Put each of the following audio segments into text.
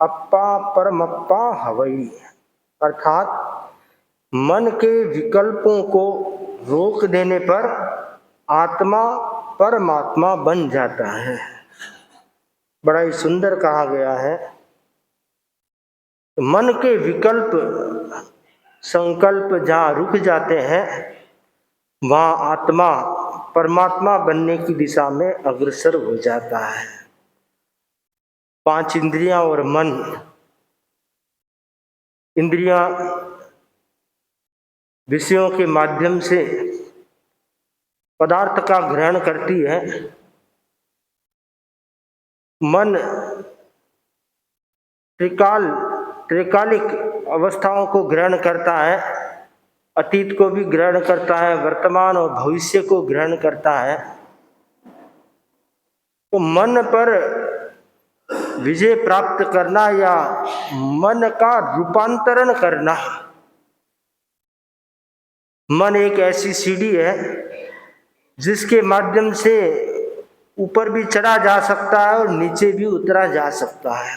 अप्पा परमप्पा हवई, अर्थात मन के विकल्पों को रोक देने पर आत्मा परमात्मा बन जाता है। बड़ा ही सुंदर कहा गया है। मन के विकल्प संकल्प जहाँ रुक जाते हैं वहाँ आत्मा परमात्मा बनने की दिशा में अग्रसर हो जाता है। 5 इंद्रियां और मन, इंद्रियां विषयों के माध्यम से पदार्थ का ग्रहण करती है, मन त्रिकालिक अवस्थाओं को ग्रहण करता है, अतीत को भी ग्रहण करता है, वर्तमान और भविष्य को ग्रहण करता है। तो मन पर विजय प्राप्त करना या मन का रूपांतरण करना, मन एक ऐसी सीढ़ी है जिसके माध्यम से ऊपर भी चढ़ा जा सकता है और नीचे भी उतरा जा सकता है।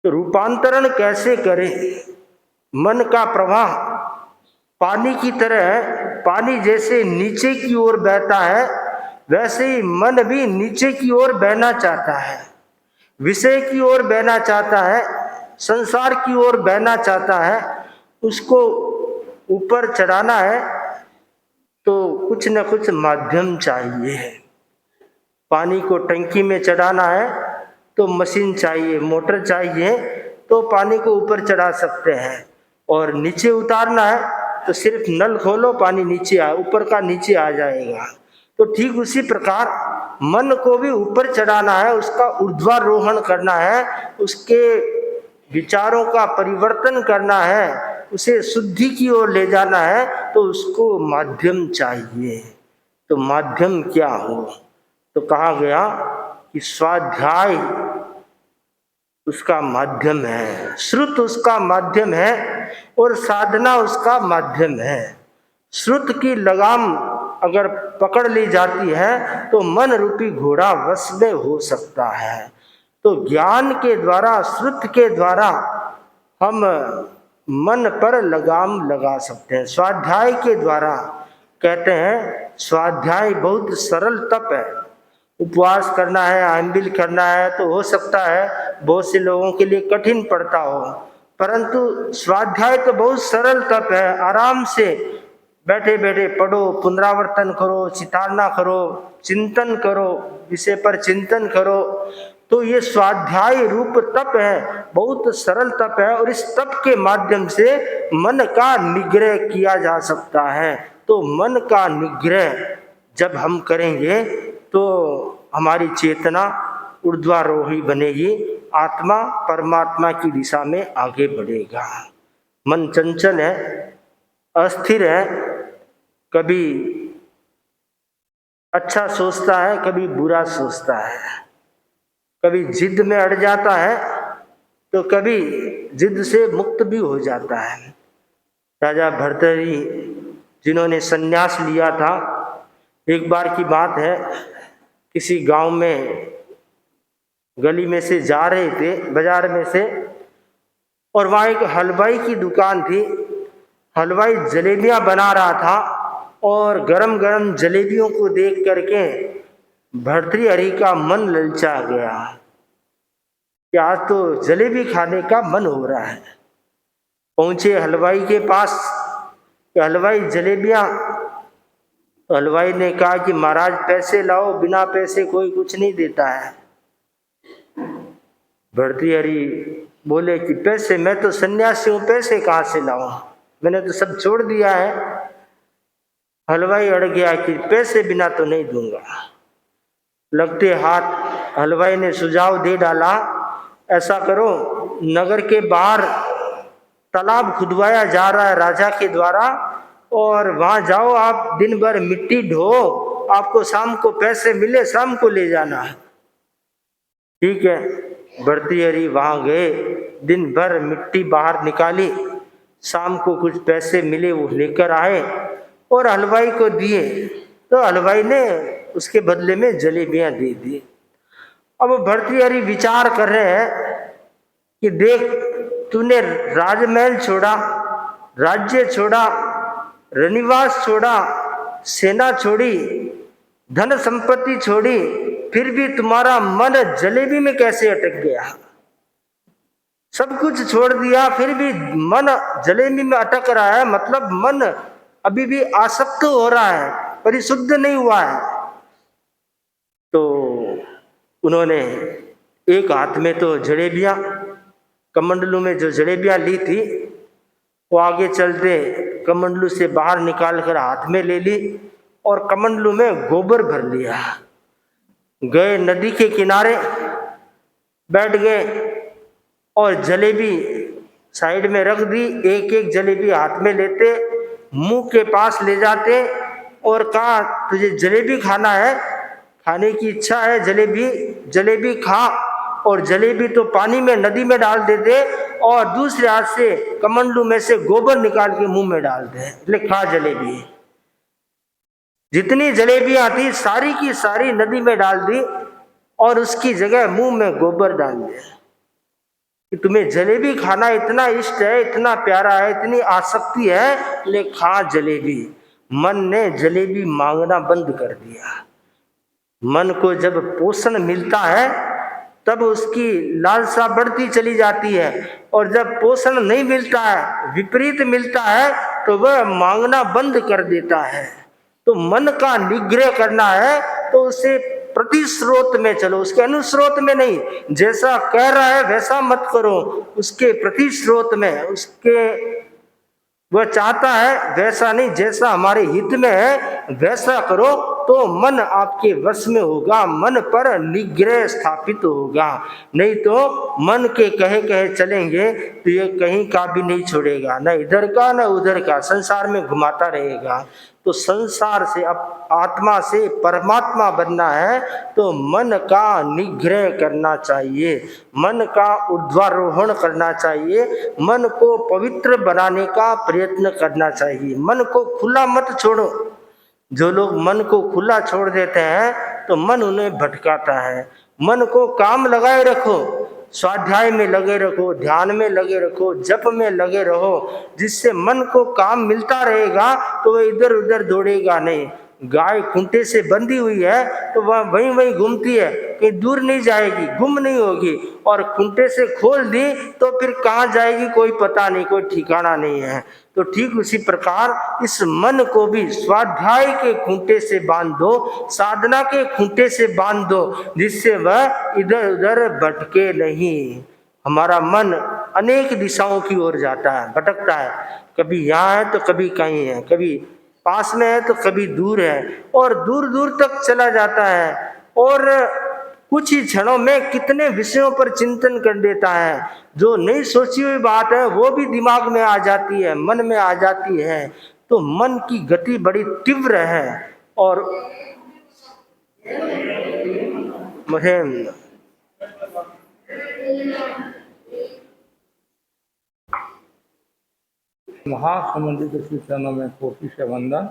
तो रूपांतरण कैसे करें? मन का प्रवाह पानी की तरह है। पानी जैसे नीचे की ओर बहता है वैसे ही मन भी नीचे की ओर बहना चाहता है, विषय की ओर बहना चाहता है, संसार की ओर बहना चाहता है। उसको ऊपर चढ़ाना है तो कुछ न कुछ माध्यम चाहिए। पानी को टंकी में चढ़ाना है तो मशीन चाहिए, मोटर चाहिए, तो पानी को ऊपर चढ़ा सकते हैं। और नीचे उतारना है तो सिर्फ नल खोलो, पानी नीचे आए, ऊपर का नीचे आ जाएगा। तो ठीक उसी प्रकार मन को भी ऊपर चढ़ाना है, उसका ऊर्ध्वारोहण करना है, उसके विचारों का परिवर्तन करना है, उसे शुद्धि की ओर ले जाना है, तो उसको माध्यम चाहिए। तो माध्यम क्या हो? तो कहा गया कि स्वाध्याय उसका माध्यम है, श्रुत उसका माध्यम है और साधना उसका माध्यम है। श्रुत की लगाम अगर पकड़ ली जाती है तो मन रूपी घोड़ा वश में हो सकता है। तो ज्ञान के द्वारा, श्रुत के द्वारा हम मन पर लगाम लगा सकते हैं। स्वाध्याय के द्वारा, कहते हैं स्वाध्याय बहुत सरल तप है। उपवास करना है, आंबिल करना है तो हो सकता है बहुत से लोगों के लिए कठिन पड़ता हो, परंतु स्वाध्याय तो बहुत सरल तप है। आराम से बैठे बैठे पढ़ो, पुनरावर्तन करो, चितारना करो, चिंतन करो, विषय पर चिंतन करो। तो ये स्वाध्याय रूप तप है, बहुत सरल तप है और इस तप के माध्यम से मन का निग्रह किया जा सकता है। तो मन का निग्रह जब हम करेंगे तो हमारी चेतना ऊर्ध्वारोही बनेगी, आत्मा परमात्मा की दिशा में आगे बढ़ेगा। मन चंचल है, अस्थिर है, कभी अच्छा सोचता है, कभी बुरा सोचता है, कभी जिद में अड़ जाता है तो कभी जिद से मुक्त भी हो जाता है। राजा भर्तृहरि जिन्होंने संन्यास लिया था, एक बार की बात है, किसी गांव में गली में से जा रहे थे, बाजार में से, और वहाँ एक हलवाई की दुकान थी। हलवाई जलेबियाँ बना रहा था और गरम गरम जलेबियों को देख करके भर्तृहरि का मन ललचा गया कि आज तो जलेबी खाने का मन हो रहा है। पहुँचे हलवाई के पास कि हलवाई जलेबियाँ। तो हलवाई ने कहा कि महाराज पैसे लाओ, बिना पैसे कोई कुछ नहीं देता है। भर्तृहरि बोले कि पैसे, मैं तो सन्यासी हूँ, पैसे कहाँ से लाऊं, मैंने तो सब छोड़ दिया है। हलवाई अड़ गया कि पैसे बिना तो नहीं दूंगा। लगते हाथ हलवाई ने सुझाव दे डाला, ऐसा करो, नगर के बाहर तालाब खुदवाया जा रहा है राजा के द्वारा, और वहां जाओ, आप दिन भर मिट्टी ढो, आपको शाम को पैसे मिले, शाम को ले जाना है। ठीक है, भर्तृहरि वहां गए, दिन भर मिट्टी बाहर निकाली, शाम को कुछ पैसे मिले, वो लेकर आए और हलवाई को दिए। तो हलवाई ने उसके बदले में जलेबियां दे दी। अब भर्तृहरि विचार कर रहे हैं कि देख, तूने राजमहल छोड़ा, राज्य छोड़ा, रनिवास छोड़ा, सेना छोड़ी, धन संपत्ति छोड़ी, फिर भी तुम्हारा मन जलेबी में कैसे अटक गया? सब कुछ छोड़ दिया फिर भी मन जलेबी में अटक रहा है, मतलब मन अभी भी आसक्त हो रहा है, परिशुद्ध नहीं हुआ है। तो उन्होंने एक हाथ में तो जलेबियां, कमंडलू में जो जलेबियां ली थी वो आगे चलते कमंडलू से बाहर निकाल कर हाथ में ले ली और कमंडलू में गोबर भर लिया। गए नदी के किनारे बैठ गए और जलेबी साइड में रख दी। एक एक जलेबी हाथ में लेते, मुंह के पास ले जाते और कहा, तुझे जलेबी खाना है, खाने की इच्छा है, जलेबी जलेबी खा। और जलेबी तो पानी में, नदी में डाल देते और दूसरे हाथ से कमंडलू में से गोबर निकाल के मुंह में डाल दे, ले खा जलेबी। जितनी जलेबियां थी सारी की सारी नदी में डाल दी और उसकी जगह मुंह में गोबर डाल दिया। कि तुम्हें जलेबी खाना इतना इष्ट है, इतना प्यारा है, इतनी आसक्ति है, ले खा जलेबी। मन ने जलेबी मांगना बंद कर दिया। मन को जब पोषण मिलता है तब उसकी लालसा बढ़ती चली जाती है, और जब पोषण नहीं मिलता है, विपरीत मिलता है, तो वह मांगना बंद कर देता है। तो मन का निग्रह करना है तो उसे प्रतिस्रोत में चलो, उसके अनुस्रोत में नहीं। जैसा कह रहा है वैसा मत करो, उसके प्रतिस्रोत में, उसके वह चाहता है वैसा नहीं, जैसा हमारे हित में है वैसा करो, तो मन आपके वश में होगा, मन पर निग्रह स्थापित होगा। नहीं तो मन के कहे कहे चलेंगे तो ये कहीं का भी नहीं छोड़ेगा, न इधर का न उधर का, संसार में घुमाता रहेगा। तो संसार से, अब आत्मा से परमात्मा बनना है तो मन का निग्रह करना चाहिए, मन का ऊर्ध्वारोहण करना चाहिए, मन को पवित्र बनाने का प्रयत्न करना चाहिए। मन को खुला मत छोड़ो। जो लोग मन को खुला छोड़ देते हैं तो मन उन्हें भटकाता है। मन को काम लगाए रखो, स्वाध्याय में लगे रखो, ध्यान में लगे रखो, जप में लगे रहो, जिससे मन को काम मिलता रहेगा तो वह इधर उधर दौड़ेगा नहीं। गाय खूंटे से बंधी हुई है तो वह वहीं वहीं घूमती है, कहीं दूर नहीं जाएगी, गुम नहीं होगी। और खूंटे से खोल दी तो फिर कहाँ जाएगी कोई पता नहीं, कोई ठिकाना नहीं है। तो ठीक उसी प्रकार इस मन को भी स्वाध्याय के खूंटे से बांध दो, साधना के खूंटे से बांध दो, जिससे वह इधर उधर भटके नहीं। हमारा मन अनेक दिशाओं की ओर जाता है, भटकता है, कभी यहाँ है तो कभी कहीं है, कभी पास में है तो कभी दूर है, और दूर दूर तक चला जाता है, और कुछ ही क्षणों में कितने विषयों पर चिंतन कर देता है। जो नहीं सोची हुई बात है वो भी दिमाग में आ जाती है, मन में आ जाती है। तो मन की गति बड़ी तीव्र है। और मुझे महासमुद्र श्री चरणों में कोटि से वंदन।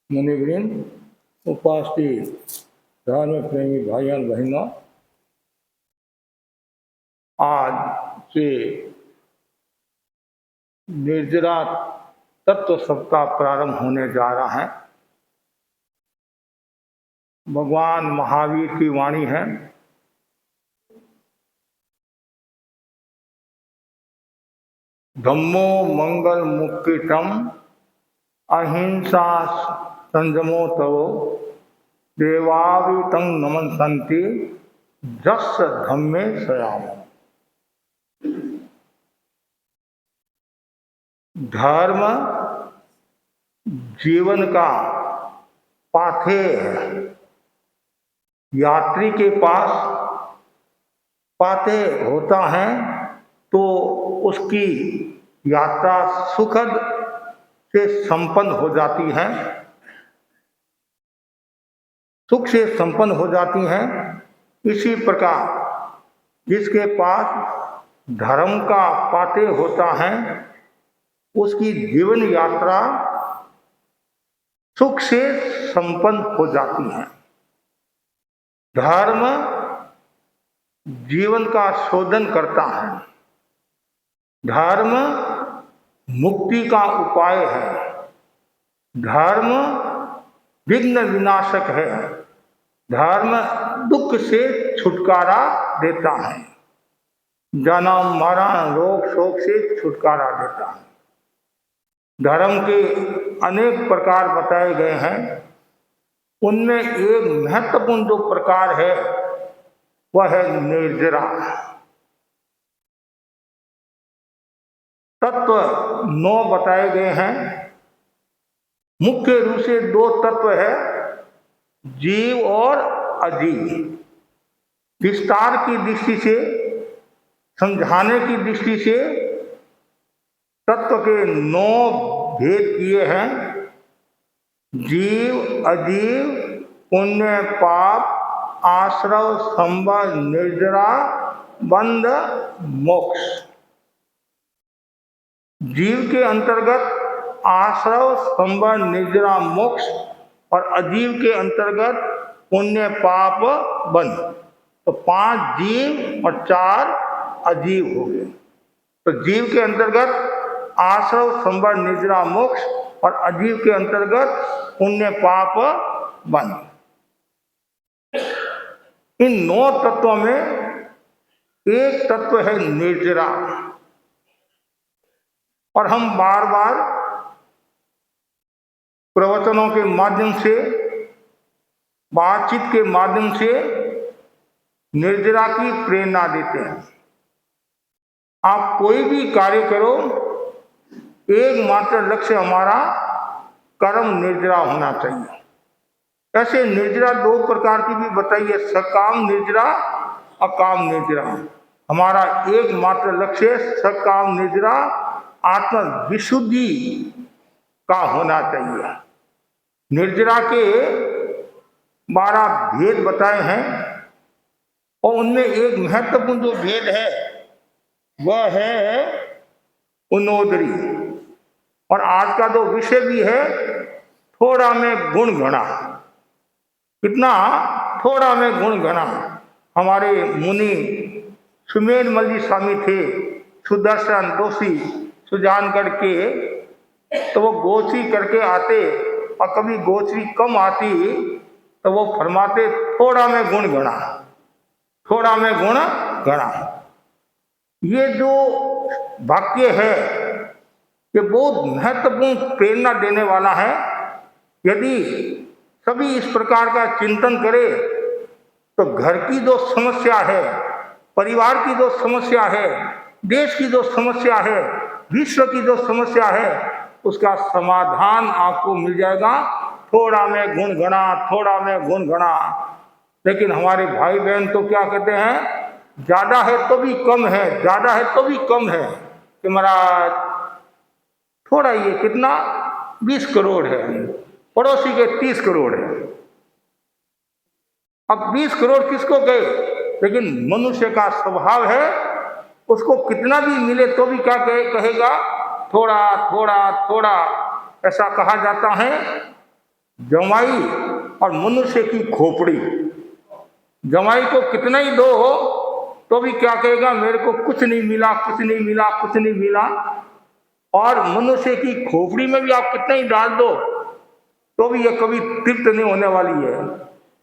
मुनिवृंद, उपस्थित धर्म प्रेमी भाइयों बहनों, आज से निर्जरा तत्व सप्ताह प्रारंभ होने जा रहा है। भगवान महावीर की वाणी है, धम्मो मंगल मुक्तितम अहिंसा संयमो तवो देवावितं नमन्ति जस धम्मे सयामो। धर्म जीवन का पाथेय है। यात्री के पास पाथेय होता है तो उसकी यात्रा सुखद से संपन्न हो जाती है, सुख से संपन्न हो जाती है। इसी प्रकार जिसके पास धर्म का पाथेय होता है उसकी जीवन यात्रा सुख से संपन्न हो जाती है। धर्म जीवन का शोधन करता है। धर्म मुक्ति का उपाय है। धर्म विघ्न विनाशक है। धर्म दुख से छुटकारा देता है। जन्म मरण रोग शोक से छुटकारा देता है। धर्म के अनेक प्रकार बताए गए हैं। उनमें एक महत्वपूर्ण जो प्रकार है वह है निर्जरा। तत्व 9 बताए गए हैं। मुख्य रूप से 2 तत्व है, जीव और अजीव। विस्तार की दृष्टि से, समझाने की दृष्टि से तत्व के 9 भेद किए हैं। जीव, अजीव, पुण्य पाप, आश्रव, संबंध, निर्जरा, बंध, मोक्ष। जीव के अंतर्गत आश्रव, संबंध, निर्जरा, मोक्ष और अजीव के अंतर्गत पुण्य पाप बंध। तो 5 जीव और 4 अजीव हो गए। तो जीव के अंतर्गत आश्रव, संबंध, निर्जरा, मोक्ष और अजीव के अंतर्गत पुण्य पाप बंध। इन 9 तत्वों में एक तत्व है निर्जरा। और हम बार बार प्रवचनों के माध्यम से, बातचीत के माध्यम से निर्जरा की प्रेरणा देते हैं। आप कोई भी कार्य करो, एकमात्र लक्ष्य हमारा कर्म निर्जरा होना चाहिए। ऐसे निर्जरा 2 प्रकार की भी बताइए, सकाम निर्जरा, अकाम निर्जरा। हमारा एकमात्र लक्ष्य सकाम निर्जरा आत्म विशुद्धि का होना चाहिए। निर्जरा के 12 भेद बताए हैं और उनमें एक महत्वपूर्ण जो भेद है वह है उनोदरी। और आज का जो विषय भी है, थोड़ा में गुण गणा। कितना थोड़ा में गुण गणा। हमारे मुनि सुमेर मल्ली स्वामी थे, सुदर्शन दोषी, सुजानगढ़ के। तो वो गोचरी करके आते और कभी गोचरी कम आती तो वो फरमाते थोड़ा में गुण गणा, थोड़ा में गुण गणा। ये जो वाक्य है ये बहुत महत्वपूर्ण प्रेरणा देने वाला है। यदि सभी इस प्रकार का चिंतन करे तो घर की जो समस्या है, परिवार की जो समस्या है, देश की जो समस्या है, विश्व की जो समस्या है, उसका समाधान आपको मिल जाएगा। थोड़ा में गुण गणा, थोड़ा में गुण गणा। लेकिन हमारे भाई बहन तो क्या कहते हैं, ज्यादा है तो भी कम है, ज्यादा है तो भी कम है। कि महाराज थोड़ा, ये कितना 20 करोड़ है, पड़ोसी के 30 करोड़ है। अब 20 करोड़ किसको गए? लेकिन मनुष्य का स्वभाव है, उसको कितना भी मिले तो भी क्या कहेगा, थोड़ा थोड़ा थोड़ा। ऐसा कहा जाता है जमाई और मनुष्य की खोपड़ी। जमाई को कितना ही दो तो भी क्या कहेगा, मेरे को कुछ नहीं मिला, कुछ नहीं मिला, कुछ नहीं मिला। और मनुष्य की खोपड़ी में भी आप कितना ही डाल दो तो भी ये कभी तृप्त नहीं होने वाली है।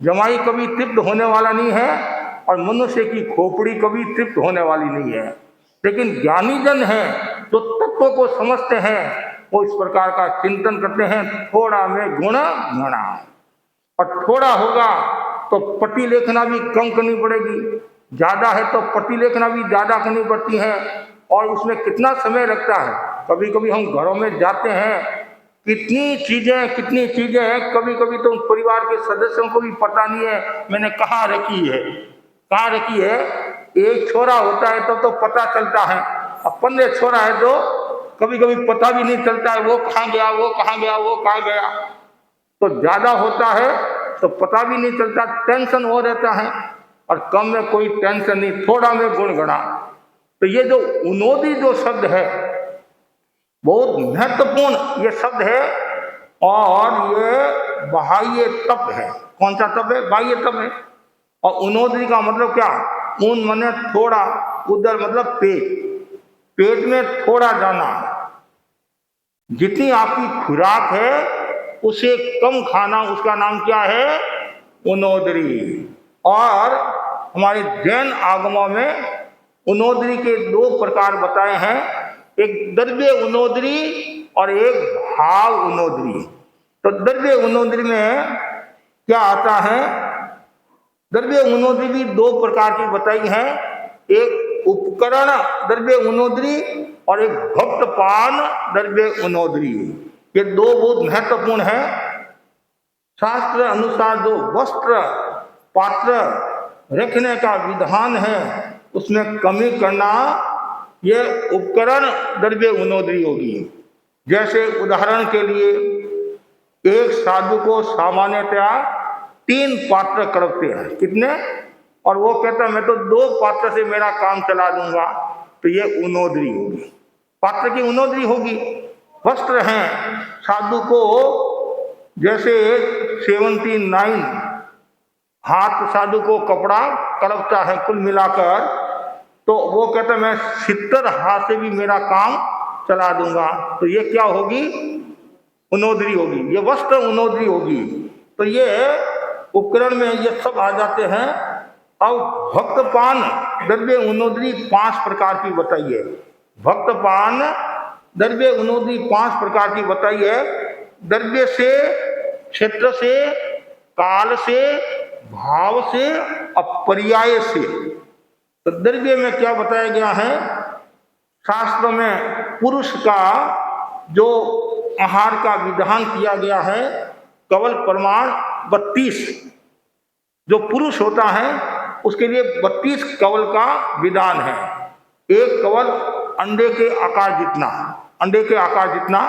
जमाई कभी तृप्त होने वाला नहीं है और मनुष्य की खोपड़ी कभी तृप्त होने वाली नहीं है। लेकिन ज्ञानी जन है जो तत्वों को समझते हैं, वो इस प्रकार का चिंतन करते हैं, थोड़ा में गुण गणा। और थोड़ा होगा तो पट्टी लेखना भी कम करनी पड़ेगी, ज्यादा है तो पट्टी लेखना भी ज्यादा करनी पड़ती है। और उसमें कितना समय लगता है। कभी कभी हम घरों में जाते हैं, कितनी चीजें हैं, कभी कभी तो परिवार के सदस्यों को भी पता नहीं है मैंने कहाँ रखी है। एक छोरा होता है तब तो पता चलता है, अब 15 छोरा है तो कभी कभी पता भी नहीं चलता है, वो कहाँ गया। तो ज्यादा होता है तो पता भी नहीं चलता, टेंशन हो रहता है। और कम में कोई टेंशन नहीं, थोड़ा में गुण गणा। तो ये जो उनोदी जो शब्द है बहुत महत्वपूर्ण ये शब्द है। और ये बाह्य तप है। कौन सा तप है? बाह्य तप है। और उनोदी का मतलब क्या? ऊन माने थोड़ा, उदर मतलब पेट, पेट में थोड़ा जाना। जितनी आपकी खुराक है उसे कम खाना, उसका नाम क्या है? उनोदरी। और हमारे जैन आगमों में उनोदरी के दो प्रकार बताए हैं, एक द्रव्य उनोदरी और एक भाव उनोदरी। तो द्रव्य उनोदरी में क्या आता है? द्रव्य उनोदरी भी दो प्रकार की बताई है, एक उपकरण द्रव्य उनोदरी और एक भक्तपान द्रव्य उनोदरी। ये दो बहुत महत्वपूर्ण है। शास्त्र अनुसार जो वस्त्र पात्र रखने का विधान है उसमें कमी करना ये उपकरण द्रव्य उनोदरी होगी। जैसे उदाहरण के लिए एक साधु को सामान्यतया 3 पात्र करते हैं, कितने? और वो कहता है मैं तो 2 पात्र से मेरा काम चला दूंगा, तो ये उनोदरी होगी, पात्र की उनोदरी होगी। वस्त्र हैं, साधु को जैसे 79 हाथ साधु को कपड़ा कड़पता है कुल मिलाकर, तो वो कहता है मैं 70 हाथ से भी मेरा काम चला दूंगा, तो ये क्या होगी? उनोदरी होगी, ये वस्त्र उनोदरी होगी। तो ये उपकरण में ये सब आ जाते हैं। अब भक्तपान द्रव्य उनोदरी 5 प्रकार की बताई है। भक्तपान द्रव्य उनोदरी 5 प्रकार की बताई है। द्रव्य से, क्षेत्र से, काल से, भाव से, अपर्याय से। तो द्रव्य में क्या बताया गया है? शास्त्र में पुरुष का जो आहार का विधान किया गया है, कवल प्रमाण 32, जो पुरुष होता है उसके लिए 32 कवल का विधान है। एक कवल अंडे के आकार जितना, अंडे के आकार जितना।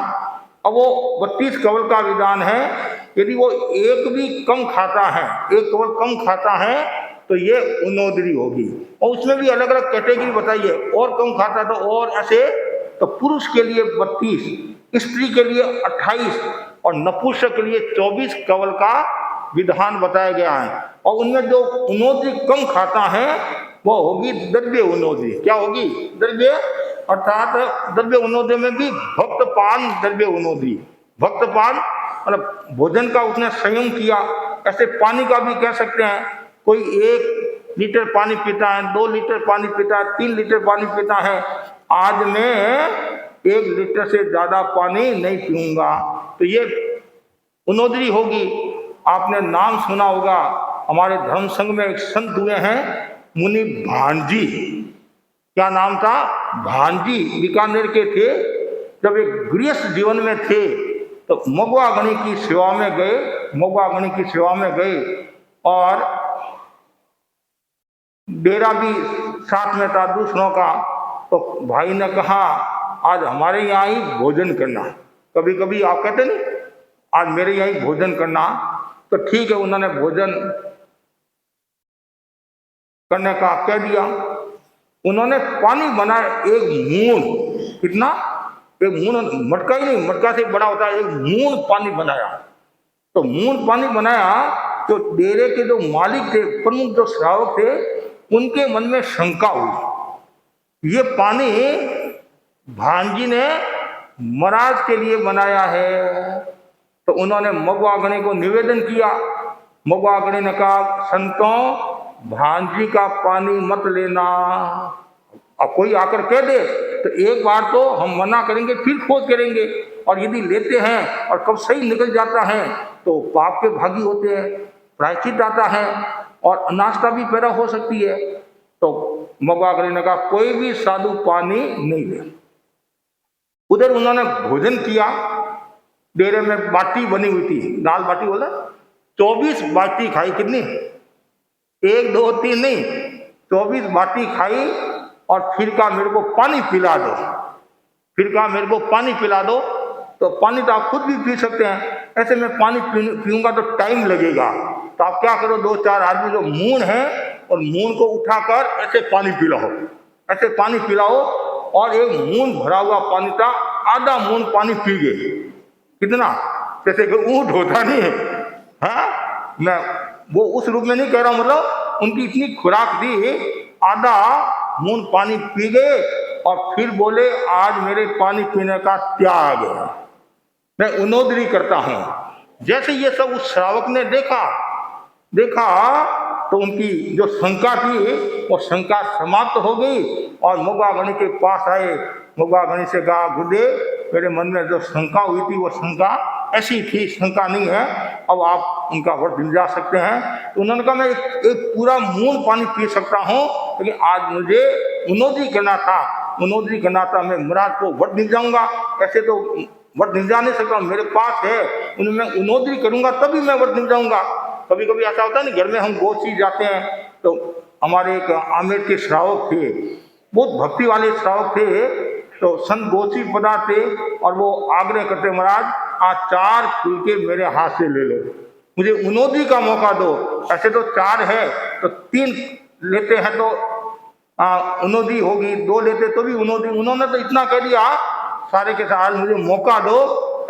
अब वो 32 कवल का विधान है। यदि वो एक भी कम खाता है, एक कवल कम खाता है, तो ये उनोदरी होगी। और उसमें भी अलग अलग कैटेगरी बताइए, और कम खाता तो और ऐसे। तो पुरुष के लिए 32, स्त्री के लिए 28 और नपुंसक के लिए 24 कवल का विधान बताया गया है। और उनमें जो उनोदरी कम खाता है वो होगी द्रव्य उनोदरी। क्या होगी? द्रव्य, अर्थात द्रव्य उनोदरी में भी भक्तपान द्रव्य उनोदरी। भक्तपान मतलब भोजन का उसने संयम किया। ऐसे पानी का भी कह सकते हैं, कोई 1 लीटर पानी पीता है, 2 लीटर पानी पीता है, 3 लीटर पानी पीता है, आज मैं 1 लीटर से ज्यादा पानी नहीं पीऊंगा, तो ये उनोदरी होगी। आपने नाम सुना होगा, हमारे धर्म संघ में एक संत हुए हैं मुनि भांजी। क्या नाम था? भांजी। बीकानेर के थे। जब एक गृहस्थ जीवन में थे तो मगवा गणी की सेवा में गए, मगवा गणी की सेवा में गए और डेरा भी साथ में था दूसरों का। तो भाई ने कहा आज हमारे यहाँ ही भोजन करना। कभी कभी आप कहते नहीं आज मेरे यहाँ ही भोजन करना, तो ठीक है, उन्होंने भोजन करने का कह दिया। उन्होंने पानी बनाया, एक मून, कितना? एक मून, मटका ही नहीं, मटका से बड़ा होता है, एक मून पानी बनाया। तो मून पानी बनाया तो डेरे के जो मालिक थे, प्रमुख जो श्रावक थे, उनके मन में शंका हुई, ये पानी भांजी ने महाराज के लिए बनाया है। तो उन्होंने मगवा गणी को निवेदन किया। मगवा गणी ने कहा संतों, भांजी का पानी मत लेना। अब कोई आकर कह दे तो एक बार तो हम मना करेंगे, फिर खोज करेंगे, और यदि लेते हैं और कब सही निकल जाता है तो पाप के भागी होते हैं, प्रायश्चित आता है और अनास्था भी पैदा हो सकती है। तो मगवा गणी ने कहा कोई भी साधु पानी नहीं ले। उधर उन्होंने भोजन किया। डेरे में बाटी बनी हुई थी, दाल बाटी बोला, 24 बाटी खाई। कितनी? 1 2 3 नहीं, 24 बाटी खाई। और फिर कहा मेरे को पानी पिला दो, फिर कहा मेरे को पानी पिला दो। तो पानी तो आप खुद भी पी सकते हैं, ऐसे में पानी पीऊंगा तो टाइम लगेगा। तो आप क्या करो, 2-4 आदमी जो मून है और मून को उठाकर ऐसे पानी पिलाओ, ऐसे पानी पिलाओ, और एक मून भरा हुआ पानी था, आधा मून पानी पी गए। कितना? जैसे कि ऊंट होता नहीं है, हाँ, मैं वो उस रूप में नहीं कह रहा हूं, मतलब उनकी इतनी खुराक थी आधा मूंद पानी पी गए और फिर बोले आज मेरे पानी पीने का त्याग है, मैं उनोदरी करता हूं। जैसे ये सब उस श्रावक ने देखा तो उनकी जो शंका थी वो शंका समाप्त हो गई और मोगागणी के पास आए। मोगागणी से कहा गुरुदेव मेरे मन में जो शंका हुई थी वो शंका ऐसी थी, शंका नहीं है, अब आप उनका व्रत निभा सकते हैं। तो उन्होंने कहा मैं एक पूरा मूंद पानी पी सकता हूँ, लेकिन आज मुझे उनोदरी करना था, मैं महाराज को व्रत निभ जाऊंगा। ऐसे तो व्रत निभ जा नहीं सकता, मेरे पास है, उन्हें मैं उनोदरी करूंगा तभी मैं व्रत निभ जाऊंगा। कभी कभी ऐसा होता है ना, घर में हम गोची जाते हैं तो हमारे एक आमेर के श्रावक थे, बहुत भक्ति वाले श्रावक थे, तो संत गोची पदा थे और वो आग्रह करते महाराज आज 4 फुलके मेरे हाथ से ले लो, मुझे उनोदरी का मौका दो। ऐसे तो 4 है तो 3 लेते हैं तो उनोदरी होगी, 2 लेते तो भी उनोदरी। उन्होंने तो इतना कह दिया सारे के साथ आज मुझे मौका दो,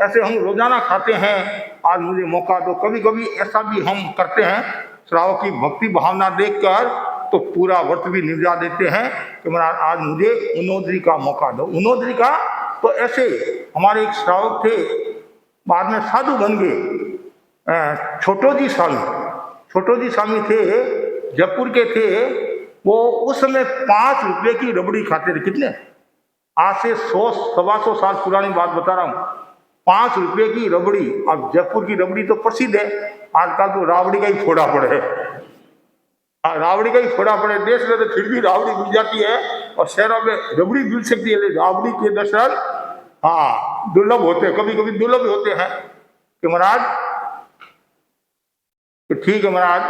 ऐसे हम रोजाना खाते हैं, आज मुझे मौका दो। कभी कभी ऐसा भी हम करते हैं, श्रावक की भक्ति भावना देखकर तो पूरा व्रत भी निभा देते हैं कि महाराज आज मुझे उनोदरी का मौका दो, उनोदरी का। तो ऐसे हमारे एक श्रावक थे, बाद में साधु बन गए, छोटोजी स्वामी थे, जयपुर के थे। वो उस समय 5 रुपए की रबड़ी खाते थे। कितने? आज से 100-125 साल पुरानी बात बता रहा हूँ। 5 रुपए की रबड़ी। अब जयपुर की रबड़ी तो प्रसिद्ध है, आजकल तो राबड़ी का ही फोड़ा पड़े है, राबड़ी का ही फोड़ा पड़े। देश में तो फिर भी राबड़ी मिल जाती है और शहरों में रबड़ी मिल सकती है, लेकिन राबड़ी के दर्शन दुर्लभ होते हैं, कभी कभी दुर्लभ होते हैं। कि महाराज ठीक है महाराज,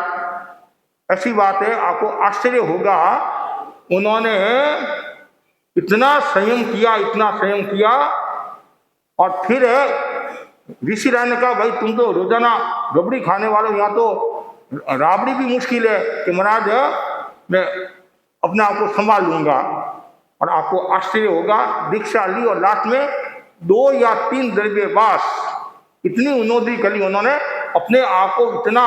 ऐसी बात है, आपको आश्चर्य होगा, उन्होंने इतना संयम किया और फिर ऋषि राय ने कहा भाई तुम तो रोजाना रबड़ी खाने वाले हो, यहाँ तो राबड़ी भी मुश्किल है। कि महाराज मैं अपने आप को संभाल लूंगा। और आपको आश्चर्य होगा, दीक्षा ली और लास्ट में 2 या 3 द्रव्य बस इतनी उन्नति कर ली उन्होंने, अपने आप को इतना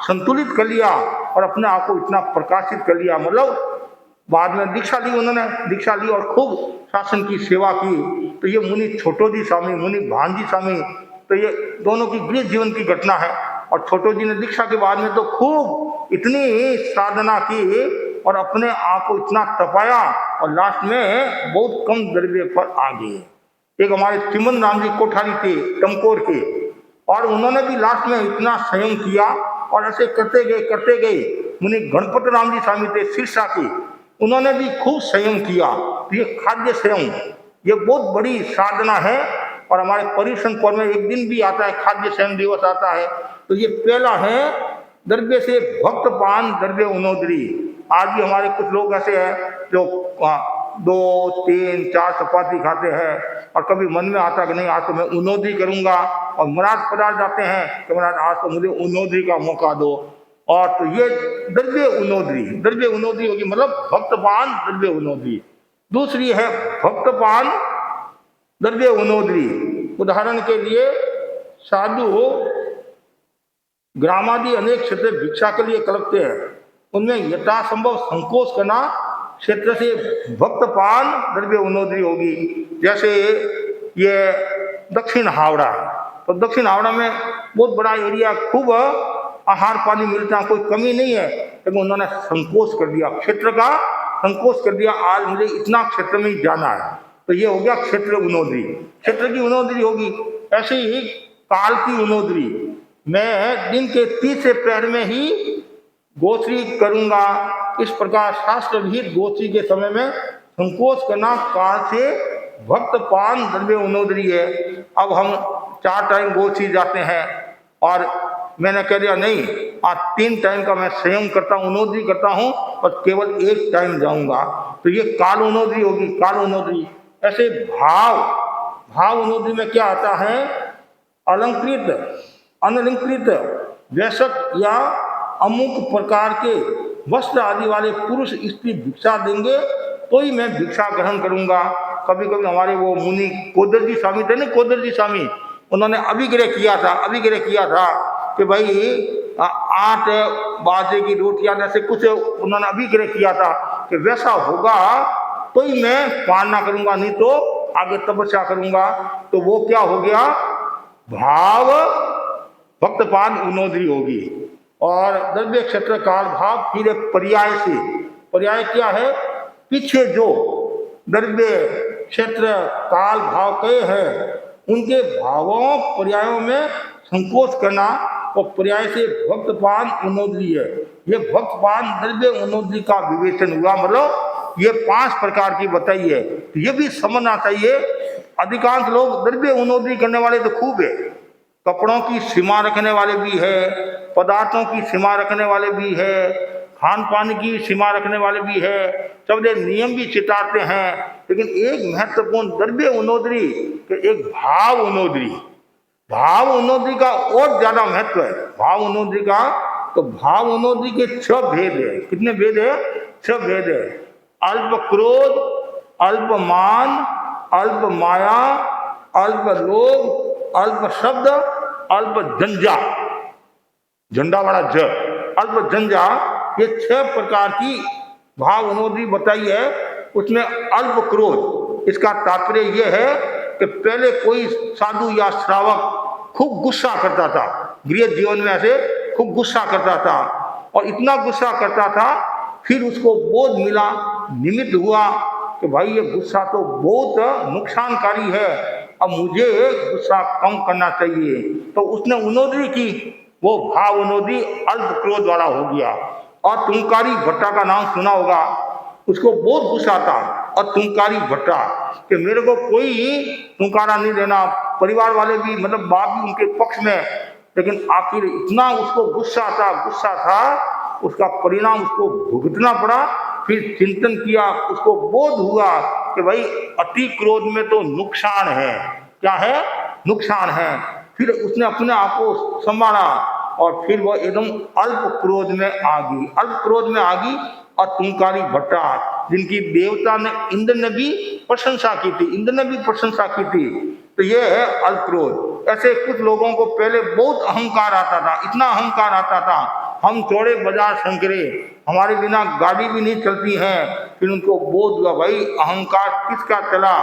संतुलित कर लिया और अपने आप को इतना प्रकाशित कर लिया। मतलब बाद में दीक्षा ली और खूब शासन की सेवा की। तो ये मुनि छोटोजी स्वामी, मुनि भानजी स्वामी, तो ये दोनों की गृह जीवन की घटना है। और छोटोजी ने दीक्षा के बाद में तो खूब इतनी साधना की और अपने आप को इतना तपाया और लास्ट में बहुत कम द्रव्य पर आ गए। एक हमारे चिमन राम जी कोठारी थे टमकोर के, और उन्होंने भी लास्ट में इतना संयम किया और ऐसे करते गए। मुनि गणपत राम जी स्वामी थे सिरसा के, उन्होंने भी खूब संयम किया। तो ये खाद्य संयम ये बहुत बड़ी साधना है। और हमारे पर्युषण पर्व में एक दिन भी आता है, खाद्य संयम दिवस आता है। तो ये पहला है द्रव्य से भक्त पान द्रव्य उनोदरी। आज भी हमारे कुछ लोग ऐसे हैं जो 2, 3, 4 चपाती खाते हैं और कभी मन में आता कि नहीं आज तो मैं उनोदरी करूंगा, और महाराज पधार जाते हैं कि महाराज आज तो मुझे उनोदरी का मौका दो। और तो ये द्रव्य उनोदरी होगी, मतलब भक्तपान द्रव्य उनोदरी। दूसरी है भक्तपान द्रव्य उनोदरी। उदाहरण के लिए साधु ग्रामादि अनेक क्षेत्र भिक्षा के लिए कलपते हैं, उनमें यथासंभव संकोच करना क्षेत्र से भक्तपान द्रव्य उनोदरी होगी। जैसे ये दक्षिण हावड़ा, तो दक्षिण हावड़ा में बहुत बड़ा एरिया, खूब आहार पानी मिलता है, कोई कमी नहीं है, लेकिन उन्होंने संकोच कर दिया, क्षेत्र का संकोच कर दिया। आज मुझे इतना क्षेत्र में ही जाना है, तो ये हो गया क्षेत्र उनोदरी, क्षेत्र की उनोदरी होगी। ऐसे ही काल की उनोदरी, मैं दिन के 30 प्रहर में ही गोत्री करूंगा। इस प्रकार शास्त्र विहित गोत्री के समय में संकोच करना काल से भक्तपान द्रव्य उनोदरी है। अब हम 4 टाइम गोत्री जाते हैं और मैंने कह दिया नहीं आज 3 टाइम का मैं संयम करता हूँ, उनोदरी करता हूँ और केवल 1 टाइम जाऊंगा, तो ये काल उनोदरी होगी, काल उनोदरी। ऐसे भाव उनोदरी में क्या आता है, अलंकृत अनलंकृत वैश्यक या अमुक प्रकार के वस्त्र आदि वाले पुरुष स्त्री भिक्षा देंगे तो ही मैं भिक्षा ग्रहण करूंगा। कभी कभी हमारे वो मुनि कोदरजी स्वामी थे ना, कोदरजी स्वामी, उन्होंने अभिग्रह किया था कि भाई 8 बाजे की रोटियां, ऐसे कुछ उन्होंने अभिग्रह किया था। कि वैसा होगा तो ही मैं पालना करूंगा, नहीं तो आगे तपस्या करूंगा। तो वो क्या हो गया, भाव भक्तपान उन्नोदरी होगी। और द्रव्य क्षेत्र काल भाव फिर एक पर्याय से, पर्याय क्या है, पीछे जो द्रव्य क्षेत्र काल भाव कहे हैं उनके भावों पर्यायों में संकोच करना, और पर्याय से भक्तपान उन्नोदरी है। ये भक्तपान द्रव्य उन्नोदरी का विवेचन हुआ, मतलब ये 5 प्रकार की बताई है। तो ये भी समझना चाहिए। अधिकांश लोग द्रव्य उन्नोदरी करने वाले तो खूब है, कपड़ों की सीमा रखने वाले भी है, पदार्थों की सीमा रखने वाले भी है, खान पान की सीमा रखने वाले भी है, सबने नियम भी चितारते हैं। लेकिन एक महत्वपूर्ण द्रव्य उन्नोदरी के एक भाव उन्नोदरी, भाव उन्नोदरी का और ज्यादा महत्व है। भाव उन्नोदरी का, तो भाव उन्नोदरी के 6 भेद है। कितने भेद है? 6 भेद है। अल्प क्रोध, अल्प मान, अल्प माया, अल्प लोभ, अल्प शब्द, अल्प जंजा, झंडा वाला ज, अल्प जंजा, ये 6 प्रकार की भाव उन्नोदरी बताई है। उसमें अल्प क्रोध, इसका तात्पर्य यह है कि पहले कोई साधु या श्रावक खूब गुस्सा करता था, गृह जीवन में ऐसे खूब गुस्सा करता था, और इतना गुस्सा करता था, फिर उसको बोध मिला, निमित्त हुआ कि भाई ये गुस्सा तो बहुत नुकसानकारी है, अब मुझे गुस्सा कम करना चाहिए। तो उसने उन्नोदरी की, वो भाव उन्नोदरी अल्प क्रोध वाला हो गया। और तुंकारी भट्टा का नाम सुना होगा, उसको बहुत गुस्सा था, और तुंकारी भट्टा कि मेरे को कोई तुंकारा नहीं देना, परिवार वाले भी, मतलब बाप भी उनके पक्ष में, लेकिन आखिर इतना उसको गुस्सा था, उसका परिणाम उसको भुगतना पड़ा। फिर चिंतन किया, उसको बोध हुआ कि भाई अति क्रोध में तो नुकसान है। क्या है? नुकसान है। फिर उसने अपने आप को संभाला, और फिर वह एकदम अल्प क्रोध में आ गई, अल्प क्रोध में आ गई। और तुंकारी भट्टा, जिनकी देवता ने, इंद्र ने भी प्रशंसा की थी, इंद्र ने भी प्रशंसा की थी, तो ये है अल्प क्रोध। ऐसे कुछ लोगों को पहले बहुत अहंकार आता था, इतना अहंकार आता था, हम चौड़े बाजार शंकरे, हमारे बिना गाड़ी भी नहीं चलती है। फिर उनको बोध हुआ, भाई अहंकार किसका चला,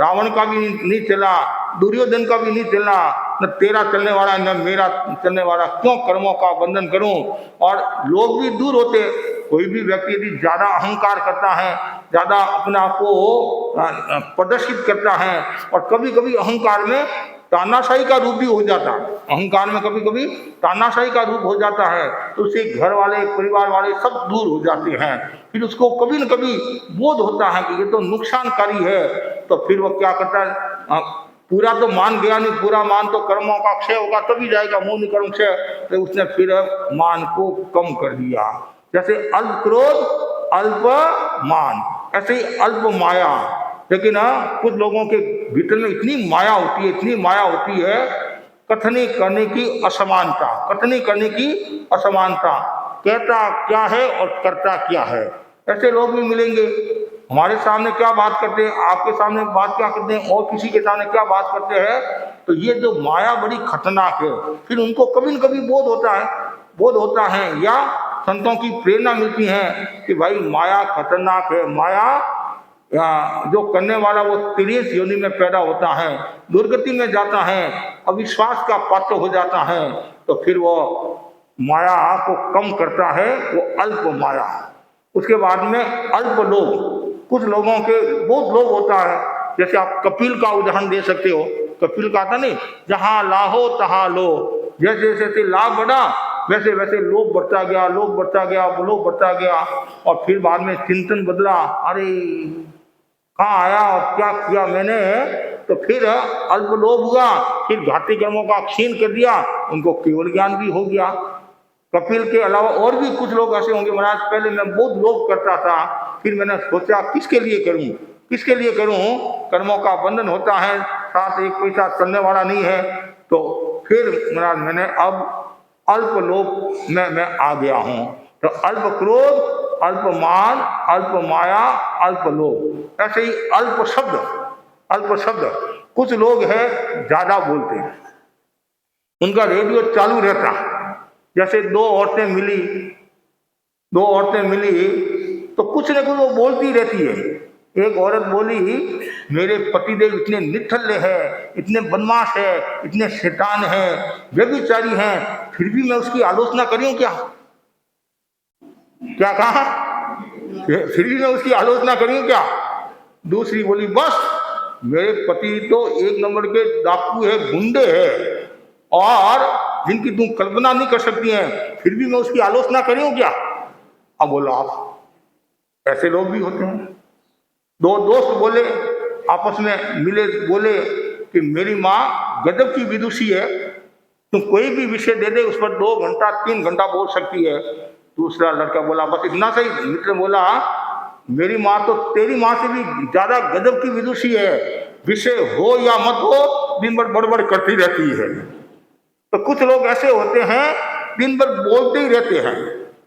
रावण का भी नहीं चला, दुर्योधन का भी नहीं चला, न तेरा चलने वाला न मेरा चलने वाला, क्यों कर्मों का बंधन करूं। और लोग भी दूर होते। कोई भी व्यक्ति यदि ज्यादा अहंकार करता है, ज्यादा अपने आप को प्रदर्शित करता है, और कभी कभी अहंकार में तानाशाही का रूप भी हो जाता है, अहंकार में कभी कभी तानाशाही का रूप हो जाता है, तो उससे घर वाले, परिवार वाले सब दूर हो जाते हैं। फिर उसको कभी न कभी बोध होता है कि ये तो नुकसानकारी है, तो फिर वो क्या करता है, पूरा तो मान गया नहीं, पूरा मान तो कर्मों का क्षय होगा तभी जाएगा, मोह निकर्म क्षय, तो उसने फिर मान को कम कर दिया। जैसे अल्प क्रोध, अल्प मान, ऐसे ही अल्प माया। लेकिन कुछ लोगों के भीतर में इतनी माया होती है, इतनी माया होती है, कथनी करने की असमानता, कथनी करने की असमानता, कहता क्या है और करता क्या है। ऐसे लोग भी मिलेंगे, हमारे सामने क्या बात करते हैं, आपके सामने बात क्या करते हैं, और किसी के सामने क्या बात करते हैं। तो ये जो माया बड़ी खतरनाक है। फिर उनको कभी न कभी बोध होता है, या संतों की प्रेरणा मिलती है कि भाई माया खतरनाक है, माया जो करने वाला वो 23 योनि में पैदा होता है, दुर्गति में जाता है, अविश्वास का पात्र हो जाता है, तो फिर वो माया को कम करता है, वो अल्प माया। उसके बाद में अल्प लोभ, कुछ लोगों के बहुत लोभ होता है। जैसे आप कपिल का उदाहरण दे सकते हो, कपिल का था नहीं, जहां लाहो तहां लो, जैसे जैसे लाभ बढ़ा वैसे वैसे लोभ बढ़ता गया, लोभ बढ़ता गया, लोभ बढ़ता गया। और फिर बाद में चिंतन बदला, अरे कहाँ आया और क्या किया मैंने, तो फिर अल्प लोभ हुआ, फिर घाती कर्मों का क्षीण कर दिया, उनको केवल ज्ञान भी हो गया। कपिल के अलावा और भी कुछ लोग ऐसे होंगे, महाराज पहले मैं बहुत लोभ करता था, फिर मैंने सोचा किसके लिए करूं, किसके लिए करूं, कर्मों का बंधन होता है, साथ एक पैसा चलने वाला नहीं है, तो फिर महाराज मैंने अब अल्प लोभ में मैं आ गया हूं। तो अल्प क्रोध, अल्प मान, अल्प माया, अल्प लोभ। ऐसे ही अल्प शब्द, कुछ लोग हैं ज्यादा बोलते हैं, उनका रेडियो चालू रहता। जैसे दो औरतें मिली, तो कुछ न कुछ वो बोलती रहती है। एक औरत बोली, मेरे पतिदेव इतने निठल्ले हैं, इतने बदमाश है, इतने शैतान हैं, व्यभिचारी हैं, फिर भी मैं उसकी आलोचना करूं क्या? क्या कहा? फिर भी मैं उसकी आलोचना करूं क्या? दूसरी बोली, बस मेरे पति तो एक नंबर के डाकू है, गुंडे है, और जिनकी तुम कल्पना नहीं कर सकती हैं, फिर भी मैं उसकी आलोचना करूं क्या? अब बोलो आप, ऐसे लोग भी होते हैं। दो दोस्त बोले, आपस में मिले, बोले कि मेरी माँ गजब की विदुषी है, तुम कोई भी विषय दे दे उस पर 2 घंटा 3 घंटा बोल सकती है। दूसरा लड़का बोला, बस इतना सही। मित्र बोला, मेरी माँ तो तेरी माँ से भी ज्यादा गजब की विदुषी है, विषय हो या मत हो दिन भर बड़बड़ करती रहती है। तो कुछ लोग ऐसे होते हैं, दिन भर बोलते ही रहते हैं।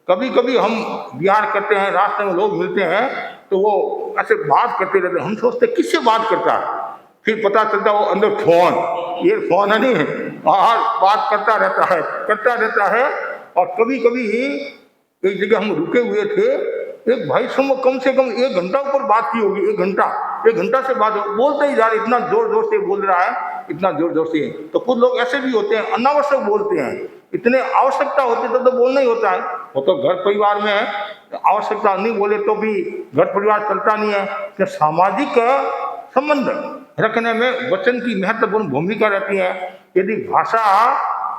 कभी कभी हम बिहार करते हैं, रास्ते में लोग मिलते हैं तो वो ऐसे बात करते रहते हैं, हम सोचते किससे बात करता है, फिर पता चलता वो अंदर फोन, ये फोन है नहीं, और बात करता रहता है। और कभी कभी एक जगह हम रुके हुए थे, एक भाई कम से कम 1 घंटा ऊपर बात की होगी, 1 घंटा से बात बोलते ही जा रहे, इतना जोर जोर से बोल रहा है, इतना जोर जोर से। तो कुछ लोग ऐसे भी होते हैं, अनावश्यक बोलते हैं, इतने आवश्यकता होती तो बोलना ही होता है। वो तो घर परिवार में आवश्यकता नहीं बोले तो भी घर परिवार चलता नहीं है। तो सामाजिक संबंध रखने में वचन की महत्वपूर्ण भूमिका रहती है। यदि भाषा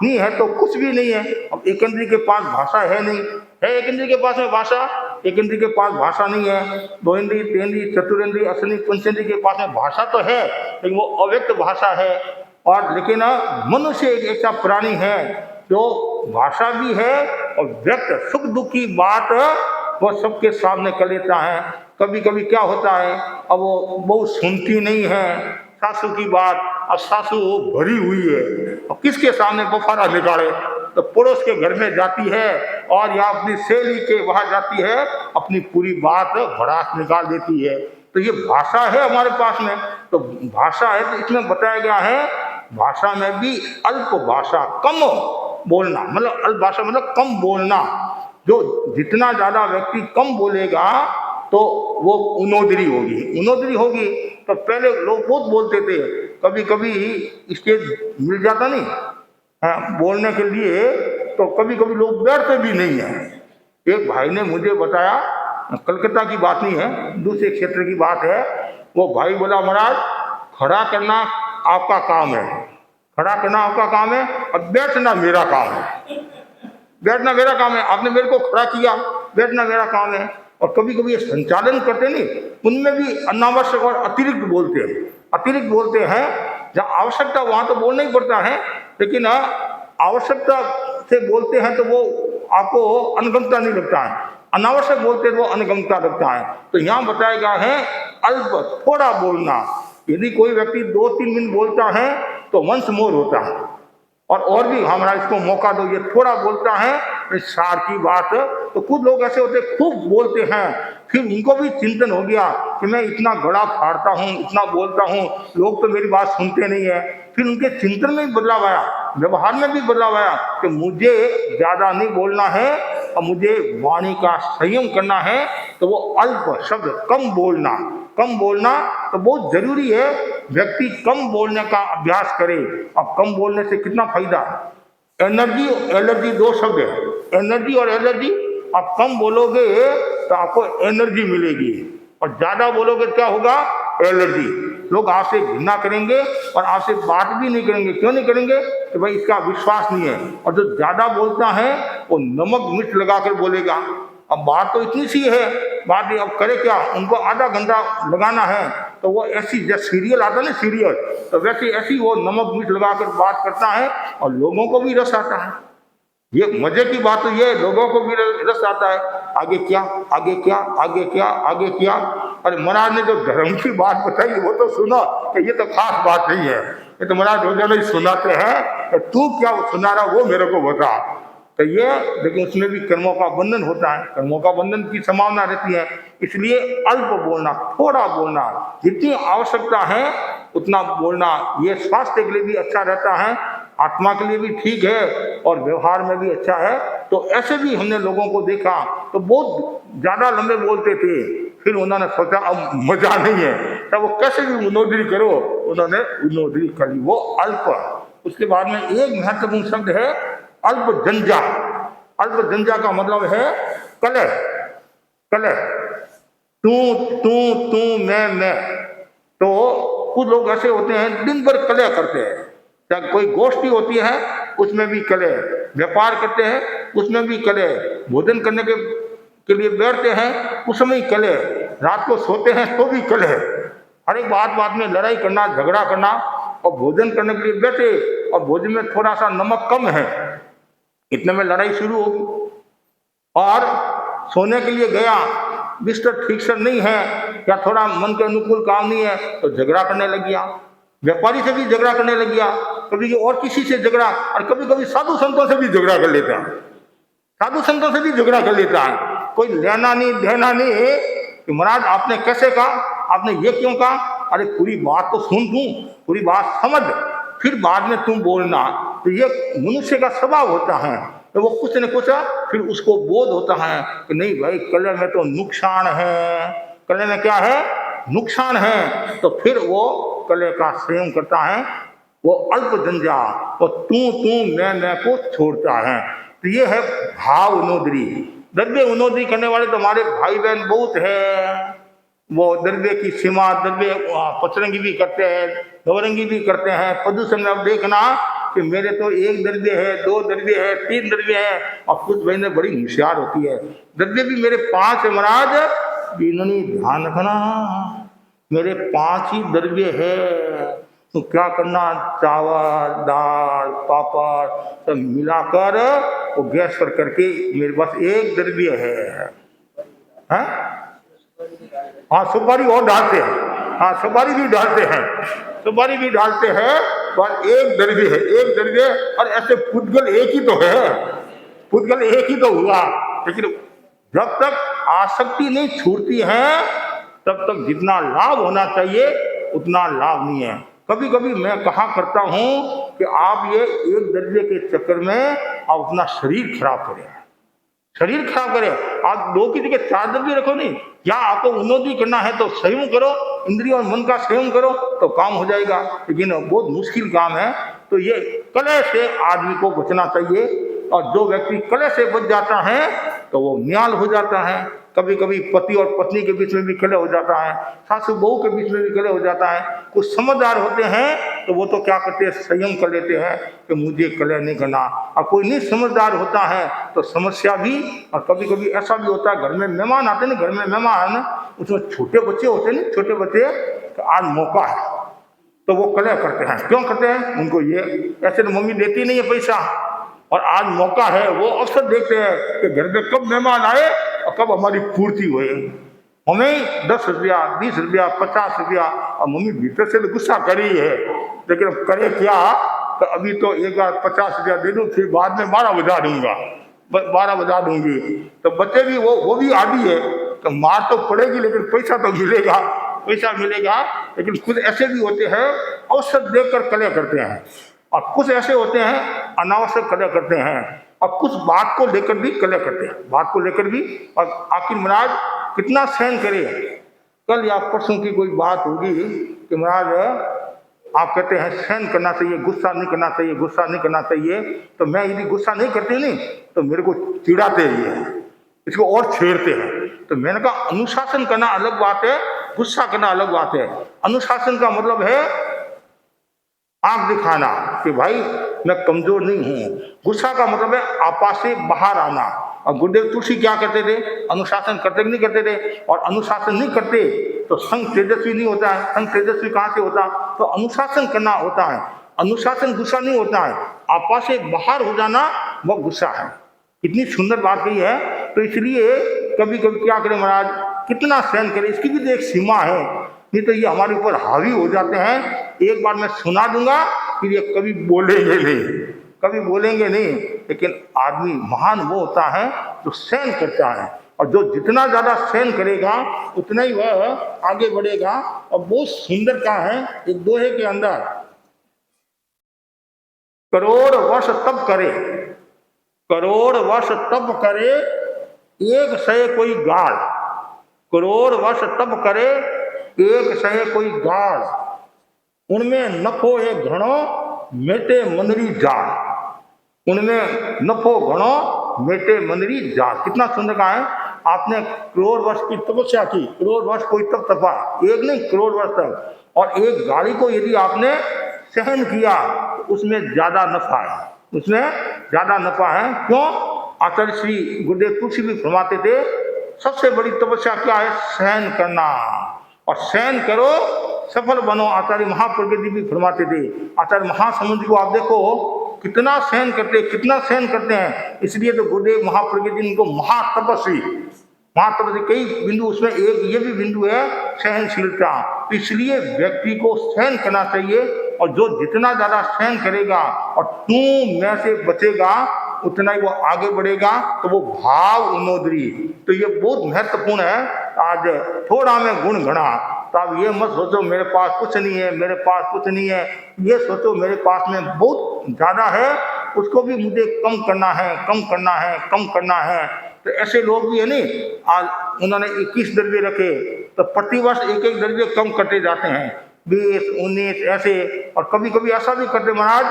नहीं है तो कुछ भी नहीं है। अब एक इंद्रिय के पास भाषा है नहीं है, एक इंद्रिय के पास में भाषा, एक इंद्रिय के पास भाषा नहीं है। 2 इंद्रिय, 3 इंद्रिय, चतुरेंद्रिय, असनी, पंचेंद्रिय के पास में भाषा तो है, लेकिन वो अव्यक्त भाषा है। और लेकिन मनुष्य एक ऐसा प्राणी है जो भाषा भी है और व्यक्त सुख दुख की बात वो सबके सामने कर लेता है। कभी कभी क्या होता है, अब वो बहुत सुनती नहीं है सासू की बात, अब सासू भरी हुई है, और किसके सामने बफारा निकाले, तो पड़ोस के घर में जाती है और या अपनी सहेली के वहां जाती है, अपनी पूरी बात भड़ास निकाल देती है। तो ये भाषा है हमारे पास में। तो भाषा है तो इसमें बताया गया है, भाषा में भी अल्प भाषा, कम बोलना, मतलब अल्प भाषा मतलब कम बोलना। जो जितना ज्यादा व्यक्ति कम बोलेगा तो वो उनोदरी होगी। तो पहले लोग बहुत बोलते थे, कभी कभी स्टेज मिल जाता नहीं बोलने के लिए, तो कभी कभी लोग बैठते भी नहीं है। एक भाई ने मुझे बताया, कलकत्ता की बात नहीं है, दूसरे क्षेत्र की बात है। वो भाई बोला, महाराज खड़ा करना आपका काम है, खड़ा करना आपका काम है, और बैठना मेरा काम है। बैठना मेरा काम है, आपने मेरे को खड़ा किया, बैठना मेरा काम है। और कभी कभी ये संचालन करते नहीं, उनमें भी अनावश्यक और अतिरिक्त बोलते हैं। जहाँ आवश्यकता वहां तो बोलना ही पड़ता है, लेकिन आवश्यकता से बोलते हैं तो वो आपको अनगमता नहीं लगता है, अनावश्यक बोलते हैं तो वो अनगमता लगता है। तो यहाँ बताया गया है अल्प, थोड़ा बोलना। यदि कोई व्यक्ति 2-3 मिनट बोलता है तो वंश मोर होता है, और भी हमारा इसको मौका दो, ये थोड़ा बोलता है इस सार की बात। तो कुछ लोग ऐसे होते खूब बोलते हैं, फिर उनको भी चिंतन हो गया कि मैं इतना गला फाड़ता हूँ, इतना बोलता हूँ, लोग तो मेरी बात सुनते नहीं है। फिर उनके चिंतन में भी बदलाव आया, व्यवहार में भी बदलाव आया कि मुझे ज्यादा नहीं बोलना है और मुझे वाणी का संयम करना है। तो वो अल्प शब्द, कम बोलना तो बहुत जरूरी है। व्यक्ति कम बोलने का अभ्यास करे। अब कम बोलने से कितना फायदा है। एनर्जी, एलर्जी 2 शब्द है, एनर्जी और एलर्जी। आप कम बोलोगे तो आपको एनर्जी मिलेगी, और ज्यादा बोलोगे क्या होगा, एलर्जी। लोग आपसे घृणा करेंगे और आपसे बात भी नहीं करेंगे। क्यों नहीं करेंगे? कि भाई इसका विश्वास नहीं है। और जो ज्यादा बोलता है वो नमक मिर्च लगा कर बोलेगा। अब बात तो इतनी सी है, बात अब करे क्या, उनको आधा घंटा लगाना है, तो वो ऐसी, जैसे सीरियल आता है ना, सीरियल, तो वैसे ऐसी वो नमक मिर्च लगाकर बात करता है और लोगों को भी रस आता है। ये मजे की बात तो ये, लोगों को भी रस आता है। आगे क्या, आगे क्या, आगे क्या, आगे क्या। अरे महाराज ने जो धर्म की बात बताई वो तो सुनो, कि ये तो खास बात नहीं है, ये तो महाराज रोजाना ही सुनाते हैं, तो तू क्या सुना रहा वो मेरे को बता। तो ये, लेकिन उसमें भी कर्मों का बंधन होता है, कर्मों का बंधन की संभावना रहती है। इसलिए अल्प बोलना, थोड़ा बोलना, जितनी आवश्यकता है उतना बोलना, ये स्वास्थ्य के लिए भी अच्छा रहता है। आत्मा के लिए भी ठीक है और व्यवहार में भी अच्छा है। तो ऐसे भी हमने लोगों को देखा तो बहुत ज़्यादा लंबे बोलते थे, फिर उन्होंने सोचा अब मजा नहीं है, तब वो कैसे भी उन्नोदरी करो, उन्होंने उन्नोदरी कर ली, वो अल्प। उसके बाद में एक महत्वपूर्ण शब्द है अल्प जंजा। अल्प जंजा का मतलब है कलह। कलह, तू तू तू मैं। तो कुछ लोग ऐसे होते हैं दिन भर कलह करते हैं, चाहे कोई गोष्ठी होती है उसमें भी कलह, व्यापार करते हैं उसमें भी कलह, भोजन करने के लिए बैठते हैं उसमें ही कलह, रात को सोते हैं तो भी कलह, हर एक बात में लड़ाई करना, झगड़ा करना। और भोजन करने के लिए बैठे और भोजन में थोड़ा सा नमक कम है, इतने में लड़ाई शुरू होगी। और सोने के लिए गया, बिस्तर ठीक से नहीं है या थोड़ा मन के अनुकूल काम नहीं है तो झगड़ा करने लग गया, व्यापारी से भी झगड़ा करने लग गया, कभी और किसी से झगड़ा, और कभी कभी साधु संतों से भी झगड़ा कर लेता है, साधु संतों से भी झगड़ा कर लेता है। कोई लेना नहीं देना नहीं कि महाराज आपने कैसे कहा, आपने ये क्यों कहा, अरे पूरी बात तो सुन तू, पूरी बात समझ, फिर बाद में तुम बोलना। तो ये मनुष्य का स्वभाव होता है, तो वो कुछ न कुछ फिर उसको बोध होता है कि नहीं भाई कलह में तो नुकसान है, कलह में क्या है, नुकसान है। तो फिर वो कलह का संयम करता है, वो अल्प जंजा, वो तू मैं को छोड़ता है। तो ये है भाव उन्नोदरी। द्रव्य उन्नोदरी करने वाले तो हमारे भाई बहन बहुत है, वो द्रव्य की सीमा, द्रव्य पचरंगी भी करते हैं, नवरंगी भी करते हैं। प्रदूषण में अब देखना कि मेरे तो एक द्रव्य है, दो द्रव्य है, तीन द्रव्य है, और कुछ बहने बड़ी होशियार होती है, द्रव्य भी मेरे 5 है महाराज, इन्होंने ध्यान रखना मेरे 5 ही द्रव्य है। तो क्या करना, चावल दाल पापड़ सब मिलाकर वो गैस पर करके मेरे पास एक द्रव्य है। हाँ सुपारी और डालते हैं, हाँ सुपारी भी डालते हैं, सुपारी भी डालते हैं, पर एक द्रव्य है, एक द्रव्य। और ऐसे पुद्गल एक ही तो है, पुद्गल एक ही तो हुआ। लेकिन जब तक आसक्ति नहीं छूटती है तब तक जितना लाभ होना चाहिए उतना लाभ नहीं है। कभी कभी मैं कहा करता हूं कि आप ये एक द्रव्य के चक्कर में आप अपना शरीर खराब करें, शरीर खराब करें। आप 2 की जगह 4 द्रव्य रखो नहीं, या आपको उन्नति करना है तो संयम करो, इंद्रिय और मन का संयम करो तो काम हो जाएगा, लेकिन बहुत मुश्किल काम है। तो ये कलह से आदमी को बचना चाहिए, और जो व्यक्ति कलह से बच जाता है तो वो न्याल हो जाता है। कभी कभी पति और पत्नी के बीच में भी कलह हो जाता है, सासू बहू के बीच में भी कलह हो जाता है। कुछ समझदार होते हैं तो वो तो क्या करते हैं, संयम कर लेते हैं कि मुझे कलह नहीं करना। और कोई नहीं समझदार होता है तो समस्या भी। और कभी कभी ऐसा भी होता है, घर में मेहमान आते हैं, घर में मेहमान, उसमें छोटे बच्चे होते हैं, छोटे बच्चे, तो आज मौका है तो वो कलह करते हैं। क्यों करते हैं, उनको ये ऐसे तो मम्मी देती नहीं है पैसा, और आज मौका है, वो अवसर देखते हैं कि घर में कब मेहमान आए और कब हमारी पूर्ति हुए। हमें 10 रुपया 20 रुपया 50 रुपया, और मम्मी भीतर से तो गुस्सा कर रही है, लेकिन अब करे क्या, तो अभी तो एक बार 50 रुपया दे दूँ, फिर बाद में 12 बजा दूंगा, 12 बजा दूंगी। तो बच्चे भी वो भी आदि है, तो मार तो पड़ेगी लेकिन पैसा तो मिलेगा, पैसा मिलेगा। लेकिन कुछ ऐसे भी होते हैं अवसर देखकर कलह करते हैं, और कुछ ऐसे होते हैं अनावश्यक कलह करते हैं, और कुछ बात को लेकर भी कलह करते हैं, बात को लेकर भी। और आखिर महाराज कितना सहन करे। कल या परसों की कोई बात होगी कि महाराज आप कहते हैं सहन करना चाहिए, गुस्सा नहीं करना चाहिए, गुस्सा नहीं करना चाहिए। तो मैं यदि गुस्सा नहीं करती नहीं तो मेरे को चिढ़ाते ही है, इसको और छेड़ते हैं। तो मैंने कहा अनुशासन करना अलग बात है, गुस्सा करना अलग बात है। अनुशासन का मतलब है आंख दिखाना कि भाई मैं कमजोर नहीं हूं। गुस्सा का मतलब है आपा से बाहर आना। और गुरुदेव तुलसी क्या करते थे, अनुशासन करते नहीं करते थे। और अनुशासन नहीं करते तो संग तेजस्वी नहीं होता है। संग तेजस्वी कहाँ से होता, तो अनुशासन करना होता है। अनुशासन गुस्सा नहीं होता है, आपा से बाहर हो जाना वो गुस्सा है। इतनी सुंदर बात कही है। तो इसलिए कभी कभी क्या करें महाराज, कितना सहन करें, इसकी भी तो एक सीमा है, नहीं तो ये हमारे ऊपर हावी हो जाते हैं। एक बार मैं सुना दूंगा फिर ये कभी बोलेंगे नहीं, कभी बोलेंगे नहीं। लेकिन आदमी महान वो होता है जो सहन करता है, और जो जितना ज़्यादा सहन करेगा उतना ही वह आगे बढ़ेगा। और बहुत सुंदर का है एक दोहे के अंदर करोड़ वर्ष तप करे, करोड़ वर्ष तप करे, एक सय कोई गाढ़, करोड़ वर्ष तप करे, एक सय कोई गाढ़, उनमें नफो एक घणो, मेटे मंदरी जाड़, उनमें नफो घणो, मेटे मंदरी जाड़। कितना सुंदर कहा है। आपने करोड़ वर्ष की तपस्या की, करोड़ वर्ष कोई तप तपा, एक नहीं करोड़ वर्ष तक, और एक गाड़ी को यदि आपने सहन किया तो उसमें ज्यादा नफा है, उसमें ज्यादा नफा है। क्यों? आचार्य श्री गुरुदेव तुलसी भी फरमाते थे, सबसे बड़ी तपस्या क्या है? सहन करना, और सहन करो सफल बनो। आचार्य महाप्रगति भी फरमाते थे। आचार्य महासमुद्र को आप देखो कितना सहन करते, कितना सहन करते हैं। इसलिए तो गुरुदेव महाप्रगति इनको महातपस्वी, महातपस्वी कई बिंदु, उसमें एक ये भी बिंदु है सहनशीलता। इसलिए व्यक्ति को सहन करना चाहिए, और जो जितना ज्यादा सहन करेगा और तू मैं से बचेगा उतना ही वो आगे बढ़ेगा, तो वो भाव उन्नोदरी। तो ये बहुत महत्वपूर्ण है। आज थोड़ा में गुण घड़ा, तो आप ये मत सोचो मेरे पास कुछ नहीं है, मेरे पास कुछ नहीं है, ये सोचो मेरे पास में बहुत ज्यादा है, उसको भी मुझे कम करना है, कम करना है, कम करना है। तो ऐसे लोग भी है नहीं, आज उन्होंने 21 द्रव्य रखे, तो प्रतिवर्ष एक एक द्रव्य कम करते जाते हैं, 20, 19 ऐसे। और कभी कभी ऐसा भी करते, महाराज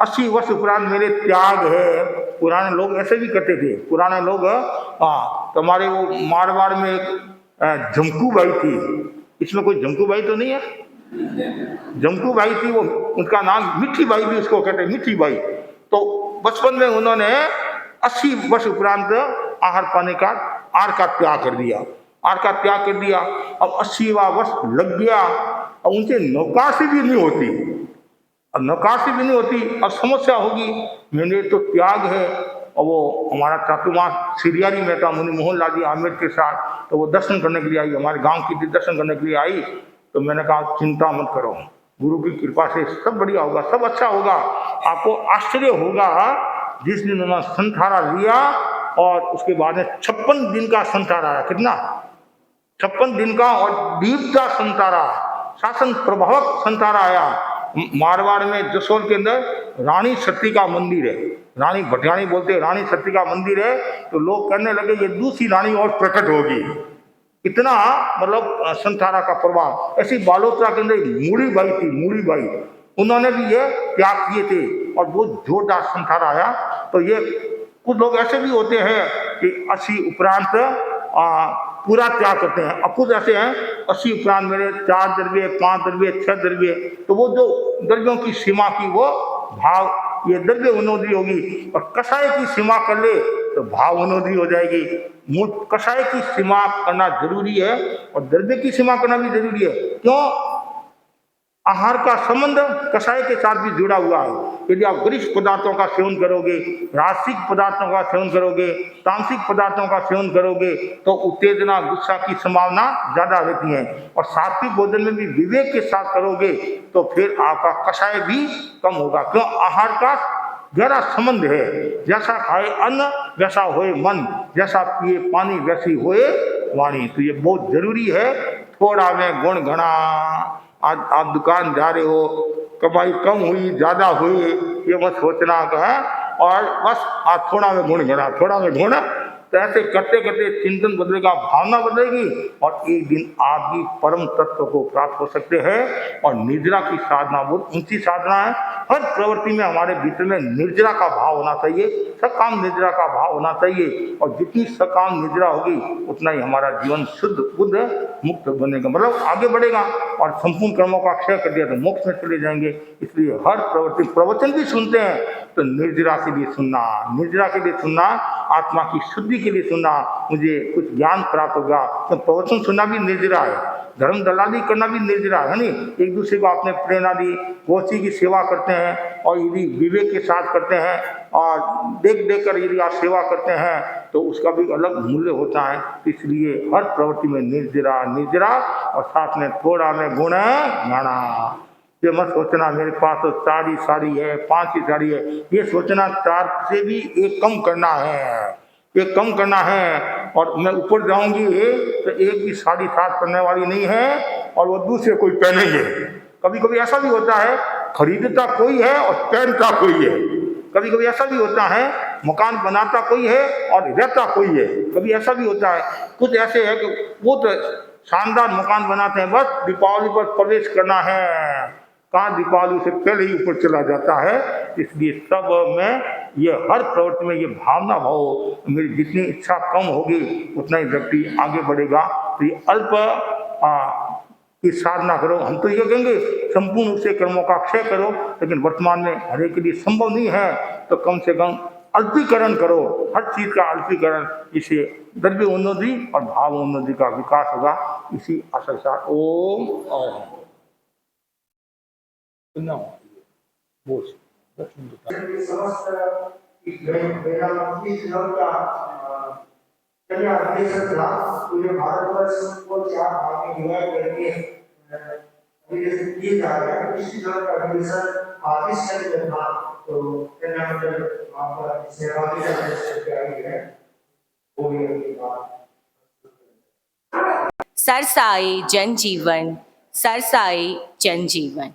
80 वर्ष उपरांत मेरे त्याग है। पुराने लोग ऐसे भी करते थे, पुराने लोग। हाँ, तो हमारे वो मारवाड़ में एक झमकू बाई थी, इसमें कोई झमकू बाई तो नहीं है, झमकू बाई थी, वो उनका नाम मिठी बाई भी उसको कहते, मिठी बाई। तो बचपन में उन्होंने 80 वर्ष उपरांत आहार पाने का आहार का त्याग कर दिया, आहार का त्याग कर दिया। अब 80वां वर्ष लग गया, अब उनसे नौकाशी भी नहीं होती, अब नौकाशी भी नहीं होती, अब समस्या होगी। मैंने तो त्याग है। और वो हमारा चातुर्मास सिरियारी में था, मुनि मोहन लाल जी आमिर के साथ, तो वो दर्शन करने के लिए आई, हमारे गांव की थी, दर्शन करने के लिए आई। तो मैंने कहा चिंता मत करो, गुरु की कृपा से सब बढ़िया होगा, सब अच्छा होगा। आपको आश्चर्य होगा, जिस दिन उन्होंने संथारा लिया और उसके बाद में 56 दिन का संथारा आया। कितना? 56 दिन का, और दीपता संथारा, शासन प्रभावक संथारा आया। मारवाड़ में जसोल के अंदर रानी सती का मंदिर है, रानी भटियाणी बोलते हैं, रानी सती का मंदिर है। तो लोग कहने लगे ये दूसरी रानी और प्रकट होगी, इतना मतलब संथारा का प्रभाव। ऐसी बालोतरा के अंदर मूड़ी बाई थी, मूड़ी बाई, उन्होंने भी ये त्याग किए थे, और बहुत जोरदार संथारा आया। तो ये कुछ लोग ऐसे भी होते हैं कि 80 उपरांत पूरा त्याग करते हैं, और कुछ ऐसे हैं 80 उपरांत मेरे 4 द्रव्य, 5 द्रव्य, 6 द्रव्य। तो वो जो द्रव्यों की सीमा की वो भाव, ये द्रव्य उन्नोदरी होगी। और कषाय की सीमा कर ले तो भाव उन्नोदरी हो जाएगी। मूल कषाय की सीमा करना जरूरी है, और द्रव्य की सीमा करना भी जरूरी है। क्यों? आहार का संबंध कषाय के साथ भी जुड़ा हुआ है। यदि आप गरिष्ठ पदार्थों का सेवन करोगे, रासिक पदार्थों का सेवन करोगे, तामसिक पदार्थों का सेवन करोगे, तो उत्तेजना, गुस्सा की संभावना ज्यादा रहती है। और सात्विक भोजन में भी विवेक के साथ करोगे तो फिर आपका कषाय भी कम होगा। क्यों? आहार का गहरा संबंध है। जैसा खाए अन्न वैसा होए मन, जैसा पिए पानी वैसी होए वाणी। तो ये बहुत जरूरी है। थोड़ा में गुण घना। आज आप दुकान जा रहे हो, कमाई कम हुई ज्यादा हुई ये मत सोचना है, और बस आज थोड़ा में गुण घना, थोड़ा में गुण। तो ऐसे करते करते चिंतन बदलेगा, भावना बदलेगी, और एक दिन आप भी परम तत्व को प्राप्त हो सकते हैं। और निर्जरा की साधना बहुत ऊंची साधना है। हर प्रवृत्ति में हमारे भीतर में निर्जरा का भाव होना चाहिए, सकाम निर्जरा का भाव होना चाहिए। और जितनी सकाम निर्जरा होगी उतना ही हमारा जीवन शुद्ध बुद्ध मुक्त बनेगा, मतलब आगे बढ़ेगा। और संपूर्ण कर्मों का क्षय कर दिया तो मोक्ष में चले जाएंगे। इसलिए हर प्रवृत्ति, प्रवचन भी सुनते हैं तो निर्जरा के लिए सुनना, निर्जरा के लिए सुनना, आत्मा की शुद्धि के लिए सुनना, मुझे कुछ ज्ञान प्राप्त होगा। तो प्रवचन सुनना भी निर्जरा है, धर्म दलाली करना भी निर्जरा है नहीं। एक दूसरे को आपने प्रेरणा दी, गोष्ठी की सेवा करते हैं, और यदि विवेक के साथ करते हैं और देख देख कर यदि आप सेवा करते हैं तो उसका भी अलग मूल्य होता है। इसलिए हर प्रवृत्ति में निर्जरा, निर्जरा, और साथ में थोड़ा में गुण गाना। ये मत सोचना मेरे पास तो 4 ही साड़ी है, 5 ही साड़ी है। ये सोचना 4 से भी एक कम करना है, एक कम करना है। और मैं ऊपर जाऊंगी तो एक भी साड़ी साथ करने वाली नहीं है, और वो दूसरे कोई पहनेंगे। कभी कभी ऐसा भी होता है खरीदता कोई है और पहनता कोई है। कभी कभी ऐसा भी होता है मकान बनाता कोई है और रहता कोई है। कभी ऐसा भी होता है, कुछ ऐसे है कि वो तो शानदार मकान बनाते हैं, बस दीपावली पर प्रवेश करना है, कहाँ दीपावली से पहले ही ऊपर चला जाता है। इसलिए सब में ये हर प्रवृत्ति में ये भावना भाव, मेरी जितनी इच्छा कम होगी उतना ही व्यक्ति आगे बढ़ेगा। तो ये अल्प की साधना करो। हम तो ये कहेंगे संपूर्ण रूप से कर्मों का क्षय करो, लेकिन वर्तमान में हर एक के लिए संभव नहीं है, तो कम से कम अल्पीकरण करो, हर चीज का अल्पीकरण। इसे द्रव्य उन्नति और भाव उन्नति का विकास होगा। इसी आशा के साथ ओम कन्या अधिवेशन था, पूरे भारतवर्ष को 4 भाग में विभाग करके अधिवेशन किए जा रहे हैं। इसी तरह का अधिवेशन इस शहर में था, तो कन्या मंडल वहाँ पर सहभागी करके आई है। वो भी सरसाए जनजीवन, सरसाए जनजीवन।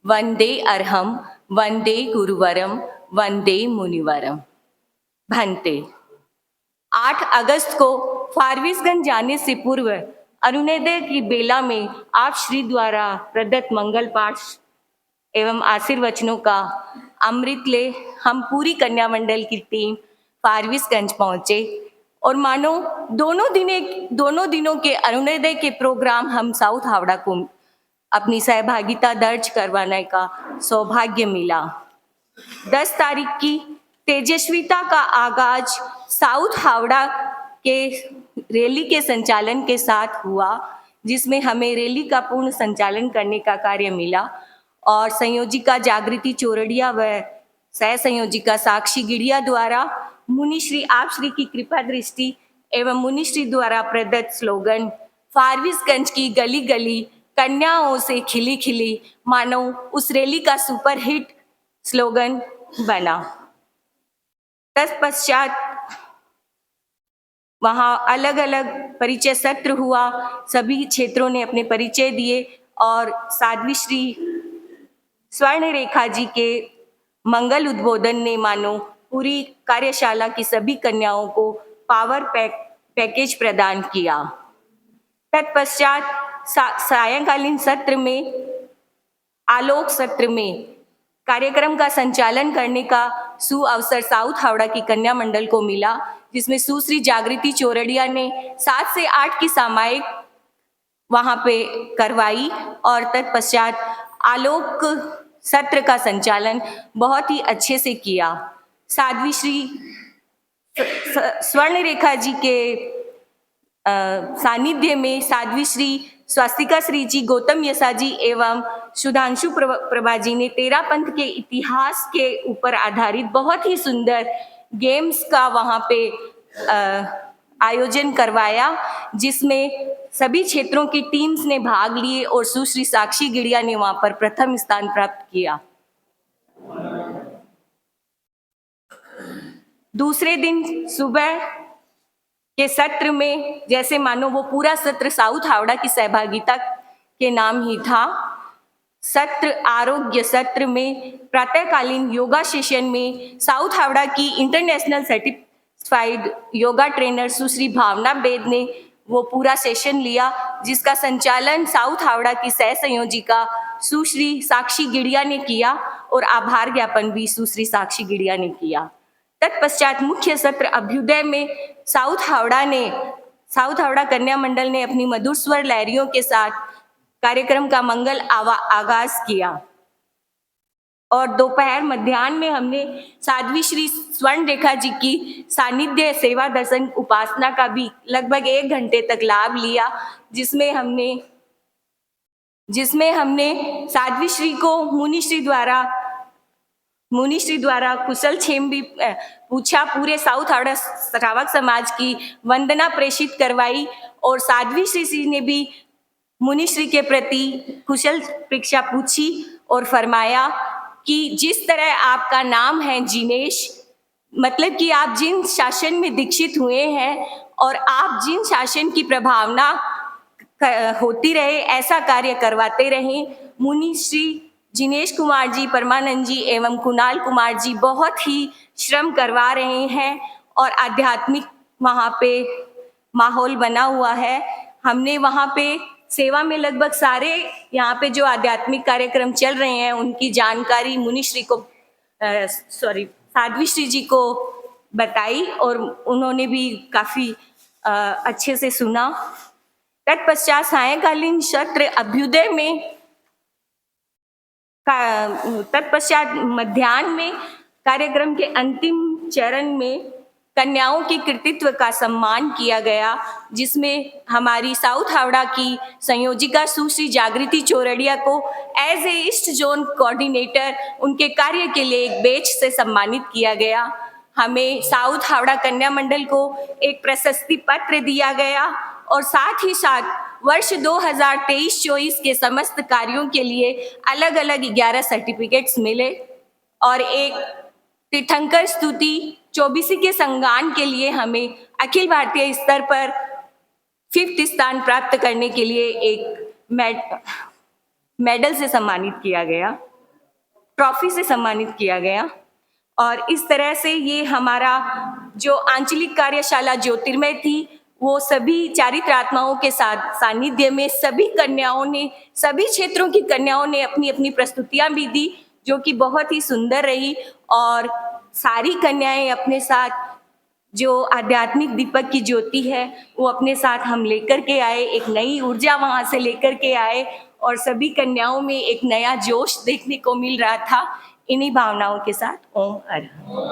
वंदे अर्हम, वंदे गुरुवरम, वंदे मुनिवरम। भंते 8 अगस्त को फारबिसगंज जाने से पूर्व अरुणोदय की बेला में आप श्री द्वारा प्रदत्त मंगल पाठ एवं आशीर्वचनों का अमृत ले हम पूरी कन्या मंडल की टीम फारबिसगंज पहुंचे और मानो दोनों दिनों के अरुणोदय के प्रोग्राम हम साउथ हावड़ा को अपनी सहभागिता दर्ज करवाने का सौभाग्य मिला। 10 तारीख की तेजस्विता का आगाज साउथ हावड़ा के रैली के संचालन के साथ हुआ, जिसमें हमें रैली का पूर्ण संचालन करने का कार्य मिला और संयोजिका जागृति चोरडिया व सह संयोजिका साक्षी गिड़िया द्वारा मुनिश्री आप श्री की कृपा दृष्टि एवं मुनिश्री द्वारा प्रदत्त स्लोगन फारबिसगंज की गली गली कन्याओं से खिली खिली मानो उस रैली का सुपरहिट स्लोगन बना। तत्पश्चात वहाँ अलग अलग परिचय सत्र हुआ, सभी क्षेत्रों ने अपने परिचय दिए और साध्वी श्री स्वर्ण रेखा जी के मंगल उद्बोधन ने मानो पूरी कार्यशाला की सभी कन्याओं को पावर पैकेज प्रदान किया। तत्पश्चात सायंकालीन सत्र में आलोक सत्र में कार्यक्रम का संचालन करने का सुअवसर साउथ हावड़ा की कन्या मंडल को मिला, जिसमें सुश्री जागृति चोरडिया ने 7 से 8 की सामायिक वहां पे करवाई और तत्पश्चात आलोक सत्र का संचालन बहुत ही अच्छे से किया। साध्वी श्री स्वर्ण रेखा जी के सानिध्य में साध्वी श्री स्वास्तिका श्री जी, गौतम यसा जी एवं सुधांशु प्रभा जी ने 13 पंथ के इतिहास के ऊपर आधारित बहुत ही सुंदर गेम्स का वहाँ पे आयोजन करवाया, जिसमें सभी क्षेत्रों की टीम्स ने भाग लिए और सुश्री साक्षी गिड़िया ने वहाँ पर प्रथम स्थान प्राप्त किया। दूसरे दिन सुबह के सत्र में जैसे मानो वो पूरा सत्र साउथ हावड़ा की सहभागिता के नाम ही था। सत्र आरोग्य सत्र में प्रातःकालीन योगा सेशन में साउथ हावड़ा की इंटरनेशनल सर्टिफाइड योगा ट्रेनर सुश्री भावना बेद ने वो पूरा सेशन लिया, जिसका संचालन साउथ हावड़ा की सह संयोजिका सुश्री साक्षी गिड़िया ने किया और आभार ज्ञापन भी सुश्री साक्षी गिड़िया ने किया। तत्पश्चात मुख्य सत्र अभ्युदय में साउथ हावड़ा कन्या मंडल ने अपनी मधुर स्वर लहरियों के साथ कार्यक्रम का मंगल आगाज किया और दोपहर मध्याह्न में हमने साध्वी श्री स्वर्ण रेखा जी की सानिध्य सेवा दर्शन उपासना का भी लगभग 1 घंटे तक लाभ लिया, जिसमें हमने साध्वी श्री को मुनिश्री द्वारा कुशल क्षेम भी पूछा, पूरे साउथ हावड़ा श्रावक समाज की वंदना प्रेषित करवाई और साध्वी श्री ने भी मुनिश्री के प्रति कुशल परीक्षा पूछी और फरमाया कि जिस तरह आपका नाम है जिनेश, मतलब कि आप जिन शासन में दीक्षित हुए हैं और आप जिन शासन की प्रभावना होती रहे ऐसा कार्य करवाते रहें। मुनिश्री जिनेश कुमार जी, परमानंद जी एवं कुणाल कुमार जी बहुत ही श्रम करवा रहे हैं और आध्यात्मिक वहाँ पे माहौल बना हुआ है। हमने वहाँ पे सेवा में लगभग सारे यहाँ पे जो आध्यात्मिक कार्यक्रम चल रहे हैं उनकी जानकारी मुनिश्री को साध्वी श्री जी को बताई और उन्होंने भी काफी अच्छे से सुना। तत्पश्चात सायंकालीन सत्र अभ्युदय में तत्पश्चात मध्याह्न में कार्यक्रम के अंतिम चरण में कन्याओं के कृतित्व का सम्मान किया गया, जिसमें हमारी साउथ हावड़ा की संयोजिका सुश्री जागृति चौरड़िया को as a east zone coordinator उनके कार्य के लिए एक बेच से सम्मानित किया गया। हमें साउथ हावड़ा कन्या मंडल को एक प्रशस्ति पत्र दिया गया और साथ ही साथ वर्ष 2023-24 के समस्त कार्यों के लिए अलग अलग 11 सर्टिफिकेट्स मिले और एक तीर्थंकर स्तुति चौबीसी के संगान के लिए हमें अखिल भारतीय स्तर पर 5th स्थान प्राप्त करने के लिए एक मेडल से सम्मानित किया गया, ट्रॉफी से सम्मानित किया गया। और इस तरह से ये हमारा जो आंचलिक कार्यशाला ज्योतिर्मय थी वो सभी चारित्रात्माओं के साथ सानिध्य में सभी कन्याओं ने, सभी क्षेत्रों की कन्याओं ने अपनी अपनी प्रस्तुतियां भी दी जो कि बहुत ही सुंदर रही। और सारी कन्याएं अपने साथ जो आध्यात्मिक दीपक की ज्योति है वो अपने साथ हम लेकर के आए, एक नई ऊर्जा वहां से लेकर के आए और सभी कन्याओं में एक नया जोश देखने को मिल रहा था। इन्हीं भावनाओं के साथ ओम अरहम।